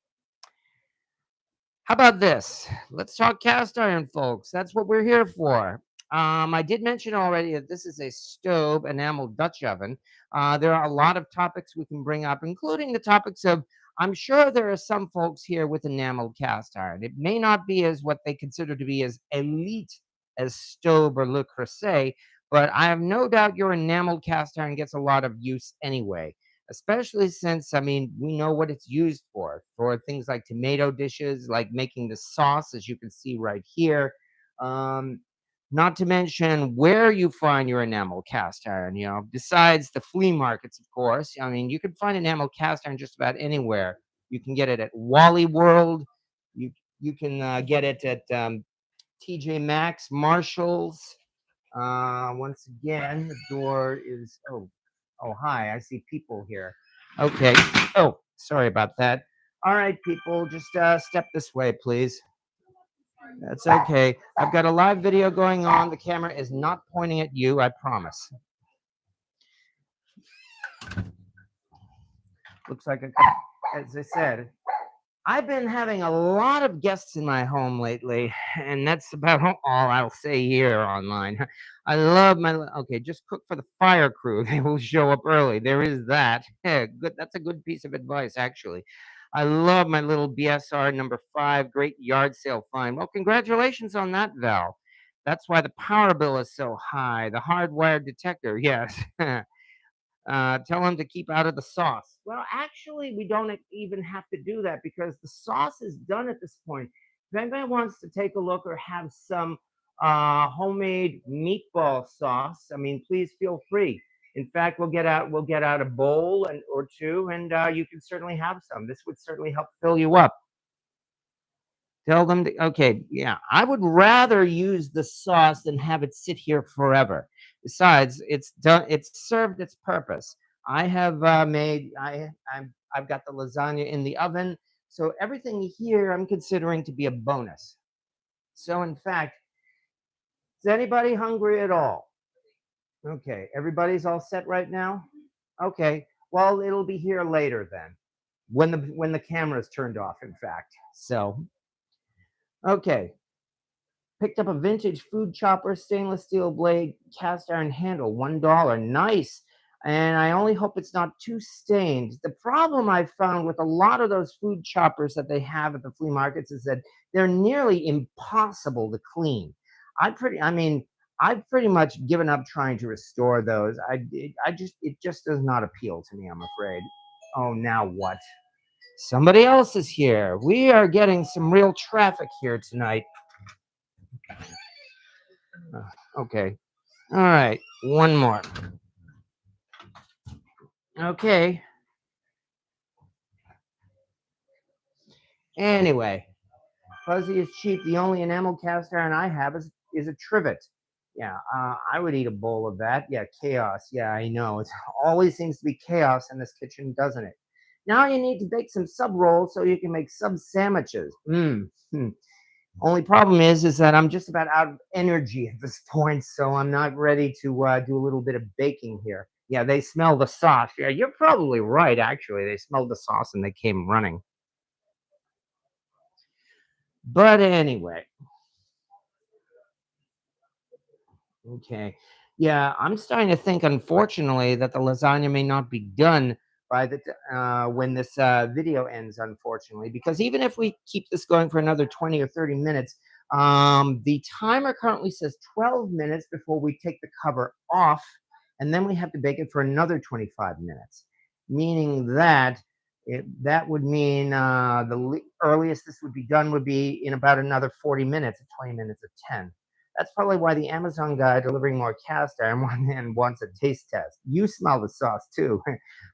How about this? Let's talk cast iron, folks. That's what we're here for. I did mention already that this is a stove enamel Dutch oven. There are a lot of topics we can bring up, including the topics of. I'm sure there are some folks here with enamel cast iron. It may not be as what they consider to be as elite as stove or Le Creuset, but I have no doubt your enamel cast iron gets a lot of use anyway, especially since, I mean, we know what it's used for things like tomato dishes, like making the sauce, as you can see right here. Um, Not to mention where you find your enamel cast iron, besides the flea markets, of course. I mean, you can find enamel cast iron just about anywhere. You can get it at Wally World. You you can get it at TJ Maxx, Marshalls. Once again, the door is. Oh, hi. I see people here. Okay. Oh, sorry about that. All right, people, just step this way, please. That's okay. I've got a live video going on. The camera is not pointing at you, I promise. Looks like, as I said, I've been having a lot of guests in my home lately, and that's about all I'll say here online. I love my okay. Just cook for the fire crew; they will show up early. There is that. Yeah, good. That's a good piece of advice, actually. I love my little BSR number 5. Great yard sale find. Well, congratulations on that, Val. That's why the power bill is so high. The hardwired detector, yes. Tell him to keep out of the sauce. Well, actually, we don't even have to do that because the sauce is done at this point. If anybody wants to take a look or have some homemade meatball sauce, I mean, please feel free. In fact, we'll get out a bowl or two, and you can certainly have some. This would certainly help fill you up. Tell them to, okay, yeah, I would rather use the sauce than have it sit here forever. Besides, it's done, it's served its purpose. I have I've got the lasagna in the oven, so everything here I'm considering to be a bonus. So in fact, is anybody hungry at all? Okay, everybody's all set right now? Okay. Well, it'll be here later then. When the camera's turned off, in fact. So, okay. Picked up a vintage food chopper, stainless steel blade, cast iron handle, $1. Nice. And I only hope it's not too stained. The problem I've found with a lot of those food choppers that they have at the flea markets is that they're nearly impossible to clean. I mean, I've pretty much given up trying to restore those. It just does not appeal to me, I'm afraid. Oh, now what? Somebody else is here. We are getting some real traffic here tonight. Okay. All right. One more. Okay. Anyway, fuzzy is cheap. The only enamel cast iron I have is a trivet. Yeah, I would eat a bowl of that. Yeah, chaos. Yeah, I know. It always seems to be chaos in this kitchen, doesn't it? Now you need to bake some sub rolls so you can make sub sandwiches. Only problem is that I'm just about out of energy at this point, so I'm not ready to do a little bit of baking here. Yeah, they smell the sauce. Yeah, you're probably right. Actually, they smelled the sauce and they came running. But anyway, okay. Yeah, I'm starting to think, unfortunately, that the lasagna may not be done by when this video ends. Unfortunately, because even if we keep this going for another 20 or 30 minutes, the timer currently says 12 minutes before we take the cover off, and then we have to bake it for another 25 minutes. Meaning that that would mean the earliest this would be done would be in about another 40 minutes, 20 minutes of 10. That's probably why the Amazon guy delivering more cast iron wants a taste test. You smell the sauce too.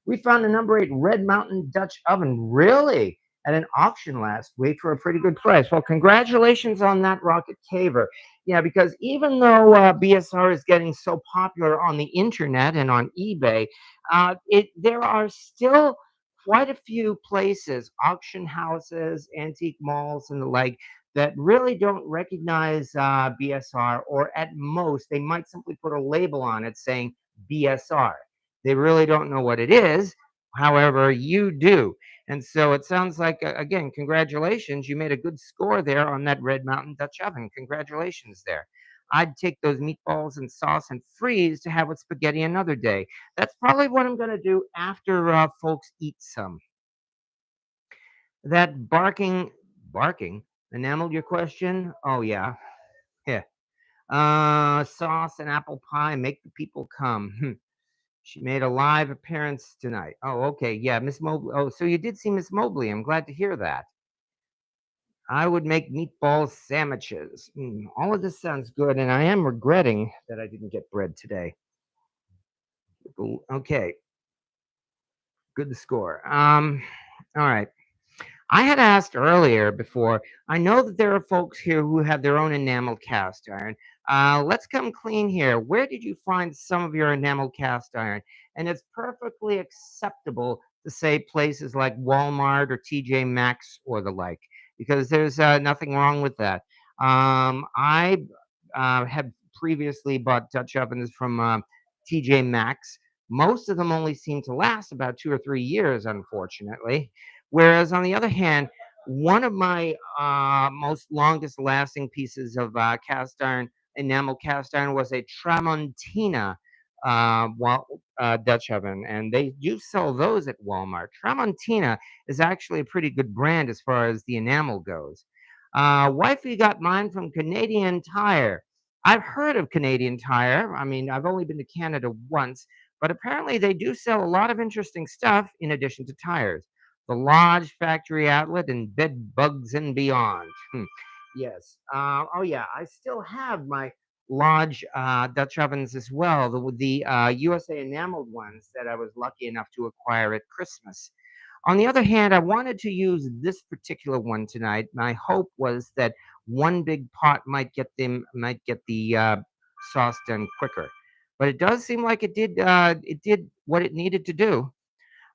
We found a number 8 Red Mountain Dutch oven, really, at an auction last week for a pretty good price. Well, congratulations on that, Rocket Caver. Yeah, because even though BSR is getting so popular on the internet and on eBay, there are still quite a few places, auction houses, antique malls, and the like, that really don't recognize BSR, or at most, they might simply put a label on it saying BSR. They really don't know what it is. However, you do. And so it sounds like, again, congratulations. You made a good score there on that Red Mountain Dutch oven. Congratulations there. I'd take those meatballs and sauce and freeze to have with spaghetti another day. That's probably what I'm going to do after folks eat some. That barking, enameled your question? Oh, yeah. Yeah. Sauce and apple pie, make the people come. She made a live appearance tonight. Oh, okay. Yeah, Miss Mobley. Oh, so you did see Miss Mobley. I'm glad to hear that. I would make meatball sandwiches. All of this sounds good, and I am regretting that I didn't get bread today. Okay, good to score. All right. I had asked earlier before, I know that there are folks here who have their own enamel cast iron. Let's come clean here. Where did you find some of your enamel cast iron? And it's perfectly acceptable to say places like Walmart or TJ Maxx or the like, because there's nothing wrong with that. I have previously bought Dutch ovens from TJ Maxx. Most of them only seem to last about 2 or 3 years, unfortunately. Whereas on the other hand, one of my most longest lasting pieces of cast iron, enamel cast iron, was a Tramontina Dutch oven, and they do sell those at Walmart. Tramontina is actually a pretty good brand as far as the enamel goes. Wifey got mine from Canadian Tire. I've heard of Canadian Tire. I mean, I've only been to Canada once, but apparently they do sell a lot of interesting stuff in addition to tires. The Lodge Factory Outlet and Bed Bugs and Beyond. Yes. Oh yeah, I still have my Lodge Dutch ovens as well. The USA enameled ones that I was lucky enough to acquire at Christmas. On the other hand, I wanted to use this particular one tonight. My hope was that one big pot might get the sauce done quicker, but it does seem like it did what it needed to do.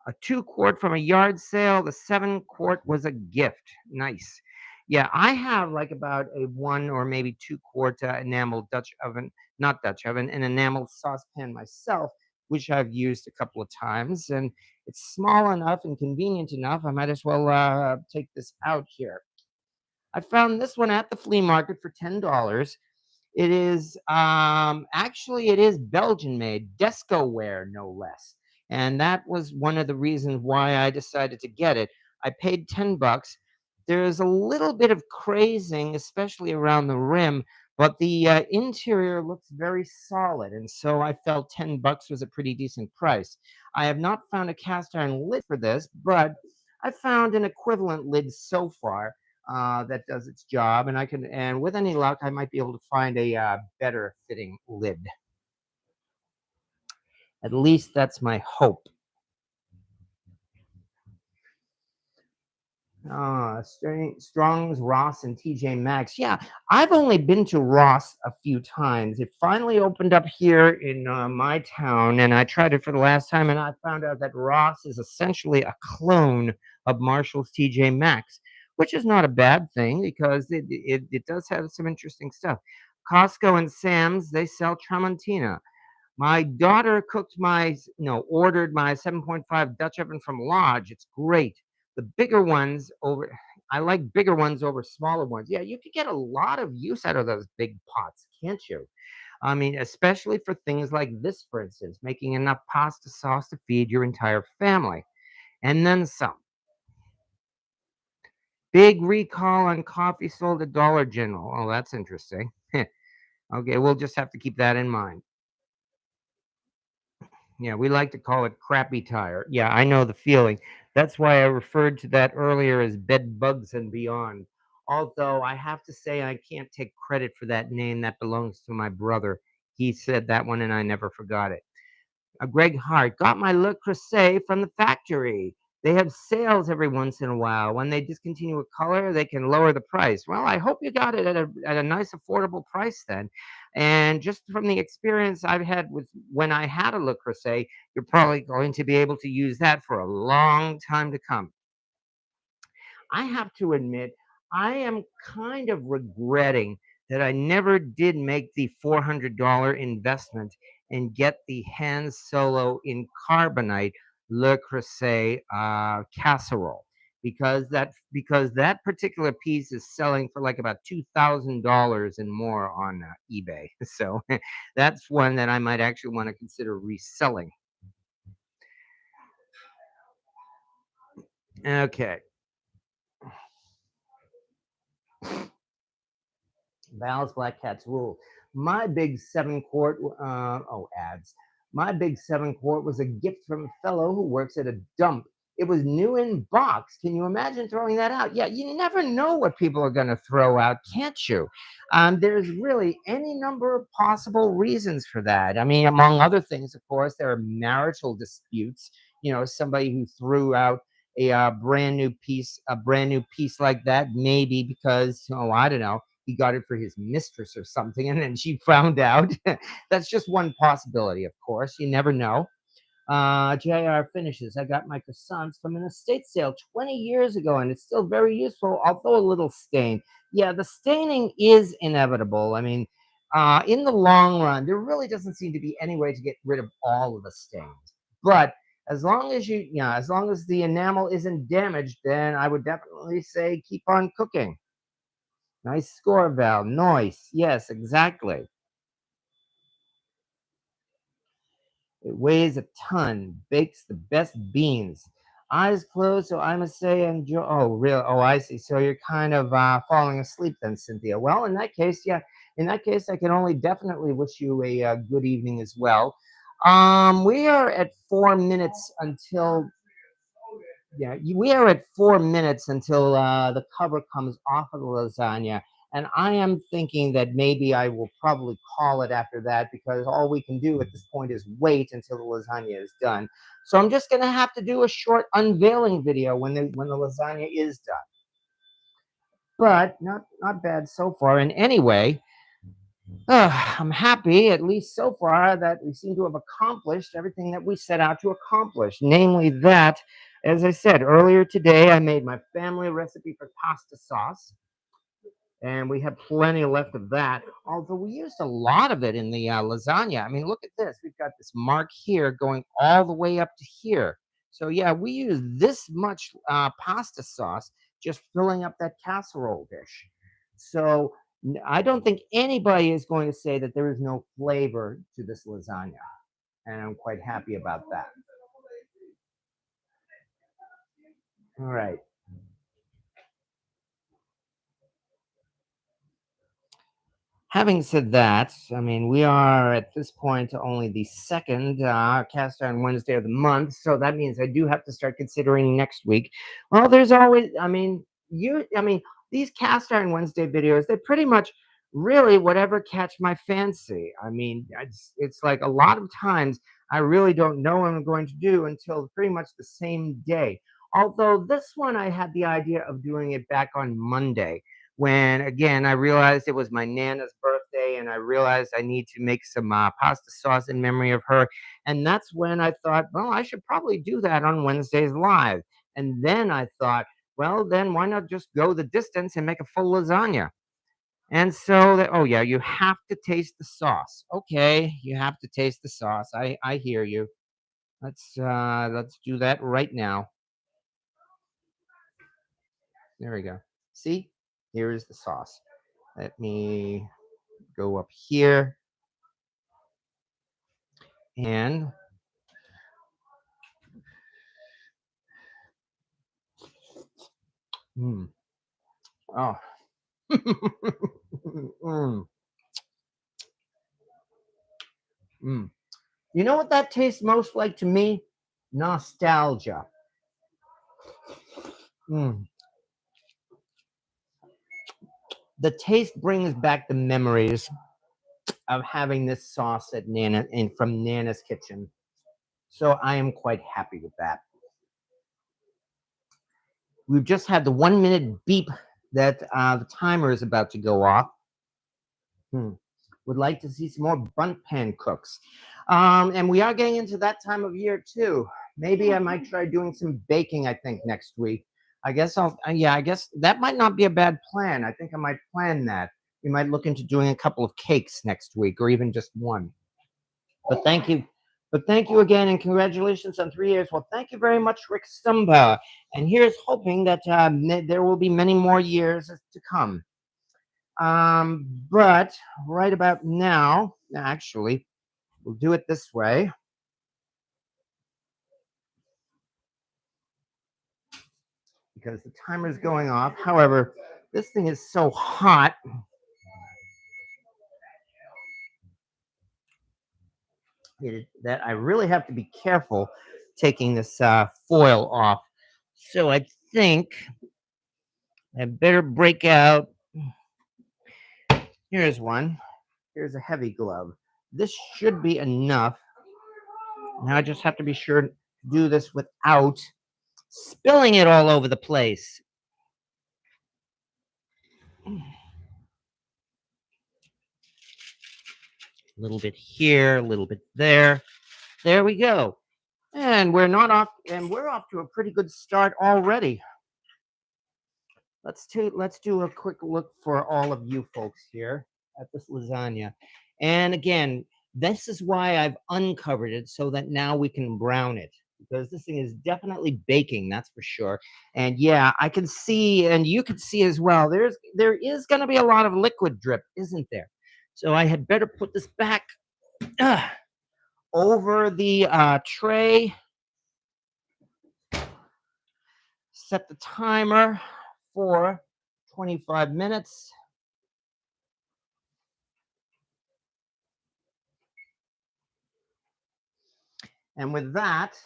A 2 quart from a yard sale. The 7 quart was a gift. Nice. Yeah, I have like about a 1 or maybe 2 quart enamel Dutch oven, not Dutch oven, an enamel saucepan myself, which I've used a couple of times. And it's small enough and convenient enough. I might as well take this out here. I found this one at the flea market for $10. It is actually it is Belgian made, Descoware no less. And that was one of the reasons why I decided to get it. I paid 10 bucks. There's a little bit of crazing, especially around the rim, but the interior looks very solid, and so I felt 10 bucks was a pretty decent price. I have not found a cast iron lid for this, but I found an equivalent lid so far that does its job, and and with any luck, I might be able to find a better fitting lid. At least that's my hope. Strong's, Ross, and TJ Maxx. Yeah, I've only been to Ross a few times. It finally opened up here in my town, and I tried it for the last time, and I found out that Ross is essentially a clone of Marshall's TJ Maxx, which is not a bad thing because it does have some interesting stuff. Costco and Sam's, they sell Tramontina. My daughter ordered my 7.5 Dutch oven from Lodge. It's great. The bigger ones over, I like bigger ones over smaller ones. Yeah, you could get a lot of use out of those big pots, can't you? I mean, especially for things like this, for instance, making enough pasta sauce to feed your entire family. And then some. Big recall on coffee sold at Dollar General. Oh, that's interesting. Okay, we'll just have to keep that in mind. Yeah, we like to call it crappy tire. Yeah, I know the feeling. That's why I referred to that earlier as bed bugs and beyond. Although I have to say I can't take credit for that name. That belongs to my brother. He said that one and I never forgot it. Greg Hart got my Le Creuset from the factory. They have sales every once in a while. When they discontinue a color, they can lower the price. Well, I hope you got it at a nice, affordable price then. And just from the experience I've had with when I had a Le Creuset, you're probably going to be able to use that for a long time to come. I have to admit, I am kind of regretting that I never did make the $400 investment and get the hand solo in carbonite Le Creuset casserole, because that particular piece is selling for like about $2,000 and more on eBay. So that's one that I might actually want to consider reselling. Okay. Val's Black Cat's Rule. My big 7 quart, ads. My big 7 quart was a gift from a fellow who works at a dump. It was new in box. Can you imagine throwing that out? Yeah, you never know what people are going to throw out, can't you? There's really any number of possible reasons for that. I mean, among other things, of course, there are marital disputes. Somebody who threw out a brand new piece like that, maybe because, oh, I don't know, he got it for his mistress or something, and then she found out. That's just one possibility, of course. You never know. JR finishes. I got my croissants from an estate sale 20 years ago, and it's still very useful, although a little stained. Yeah, the staining is inevitable. I mean, in the long run, there really doesn't seem to be any way to get rid of all of the stains. But as long as the enamel isn't damaged, then I would definitely say keep on cooking. Nice score, Val. Nice. Yes, exactly. It weighs a ton. Bakes the best beans. Eyes closed, so I must say enjoy. Oh, real. Oh, I see. So you're kind of falling asleep then, Cynthia. Well, in that case, yeah. In that case, I can only definitely wish you a good evening as well. We are at 4 minutes until we are at 4 minutes until the cover comes off of the lasagna. And I am thinking that maybe I will probably call it after that, because all we can do at this point is wait until the lasagna is done. So I'm just going to have to do a short unveiling video when the lasagna is done. But not bad so far. And anyway, I'm happy, at least so far, that we seem to have accomplished everything that we set out to accomplish. Namely, that, as I said earlier today, I made my family recipe for pasta sauce, and we have plenty left of that. Although we used a lot of it in the lasagna. I mean, look at this. We've got this mark here going all the way up to here. So yeah, we use this much pasta sauce just filling up that casserole dish. So I don't think anybody is going to say that there is no flavor to this lasagna, and I'm quite happy about that. All right. Having said that, I mean, we are at this point only the second cast iron Wednesday of the month, so that means I do have to start considering next week. Well, there's always, I mean, these cast iron Wednesday videos, they pretty much really whatever catch my fancy. I mean, it's like a lot of times I really don't know what I'm going to do until pretty much the same day. Although this one, I had the idea of doing it back on Monday, when again I realized it was my Nana's birthday, and I realized I need to make some pasta sauce in memory of her. And that's when I thought, well, I should probably do that on Wednesdays live. And then I thought, well, then why not just go the distance and make a full lasagna? And so that, oh yeah, you have to taste the sauce. Okay, you have to taste the sauce. I hear you. Let's do that right now. There we go. See, here is the sauce. Let me go up here and oh. mm, mm. You know what that tastes most like to me? Nostalgia. Mm. The taste brings back the memories of having this sauce at Nana and from Nana's kitchen. So I am quite happy with that. We've just had the 1 minute beep that the timer is about to go off. Would like to see some more bunt pan cooks. And we are getting into that time of year too. Maybe I might try doing some baking, I think, next week. I guess I guess that might not be a bad plan. I think I might plan that. We might look into doing a couple of cakes next week, or even just one. But thank you. But thank you again and congratulations on 3 years. Well, thank you very much, Rick Stumba. And here's hoping that there will be many more years to come. But right about now, actually, we'll do it this way. Because the timer is going off. However, this thing is so hot that I really have to be careful taking this foil off. So I think I better break out. Here's one. Here's a heavy glove. This should be enough. Now I just have to be sure to do this without spilling it all over the place. A little bit here, a little bit there. There we go. And we're not off, and we're off to a pretty good start already. Let's do a quick look for all of you folks here at this lasagna. And again, this is why I've uncovered it so that now we can brown it, because this thing is definitely baking, that's for sure. And yeah, I can see, and you can see as well, there is going to be a lot of liquid drip, isn't there? So I had better put this back over the tray. Set the timer for 25 minutes. And with that,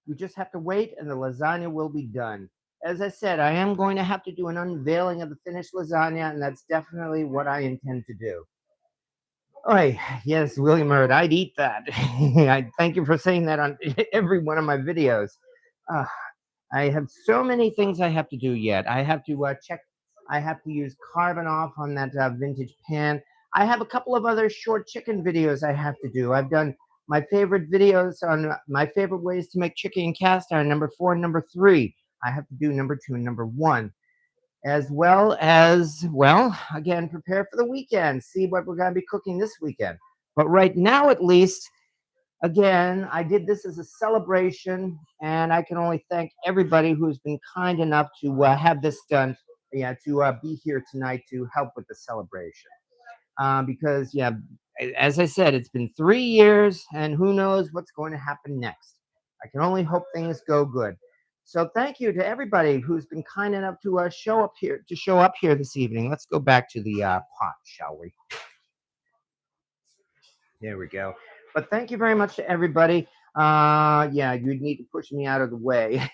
you just have to wait and the lasagna will be done. As I said, I am going to have to do an unveiling of the finished lasagna, and that's definitely what I intend to do. Oh, yes, William Hurt, I'd eat that. I thank you for saying that on every one of my videos. Uh, I have so many things I have to do yet. I have to check. I have to use carbon off on that vintage pan. I have a couple of other short chicken videos I have to do. I've done my favorite videos on my favorite ways to make chicken and cast iron, number 4 and number 3. I have to do number 2 and number 1. As well as, well, again, prepare for the weekend, see what we're going to be cooking this weekend. But right now, at least, again, I did this as a celebration, and I can only thank everybody who's been kind enough to have this done, yeah, to be here tonight to help with the celebration. Because, yeah, as I said, it's been 3 years, and who knows what's going to happen next. I can only hope things go good. So thank you to everybody who's been kind enough to show up here this evening. Let's go back to the pot, shall we? There we go. But thank you very much to everybody. Yeah, you'd need to push me out of the way.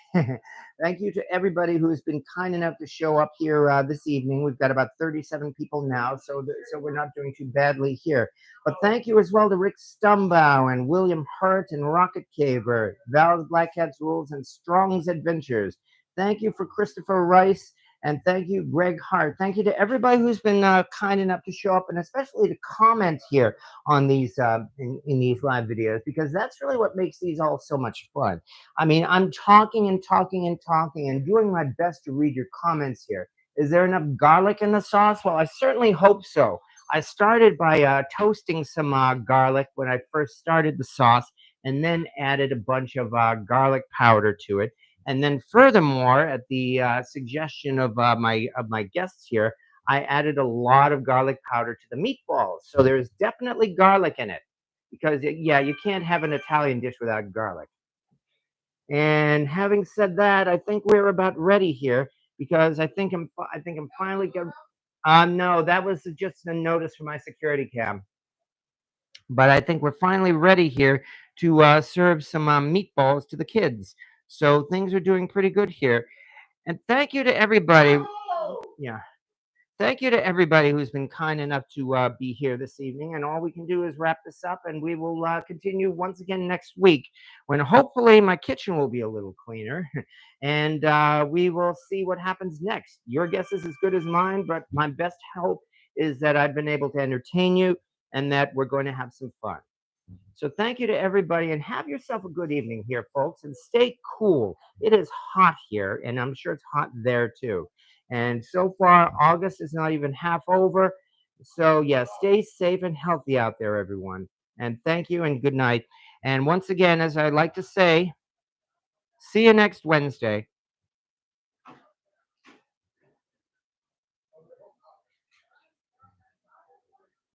Thank you to everybody who's been kind enough to show up here this evening. We've got about 37 people now, so we're not doing too badly here. But thank you as well to Rick Stumbow and William Hurt and Rocket Caver, Val's Black Cat's Rules and Strong's Adventures. Thank you for Christopher Rice. And thank you, Greg Hart. Thank you to everybody who's been kind enough to show up, and especially to comment here on these in these live videos, because that's really what makes these all so much fun. I mean, I'm talking and talking and talking and doing my best to read your comments here. Is there enough garlic in the sauce? Well, I certainly hope so. I started by toasting some garlic when I first started the sauce, and then added a bunch of garlic powder to it. And then furthermore, at the suggestion of my guests here, I added a lot of garlic powder to the meatballs. So there's definitely garlic in it, because yeah, you can't have an Italian dish without garlic. And having said that, I think we're about ready here, because I think I'm finally going. No, that was just a notice from my security cam. But I think we're finally ready here to serve some meatballs to the kids. So things are doing pretty good here. And thank you to everybody. Yeah. Thank you to everybody who's been kind enough to be here this evening. And all we can do is wrap this up, and we will continue once again next week, when hopefully my kitchen will be a little cleaner, and we will see what happens next. Your guess is as good as mine, but my best hope is that I've been able to entertain you and that we're going to have some fun. So thank you to everybody, and have yourself a good evening here, folks, and stay cool. It is hot here, and I'm sure it's hot there too. And so far, August is not even half over. So yeah, stay safe and healthy out there, everyone. And thank you and good night. And once again, as I like to say, see you next Wednesday.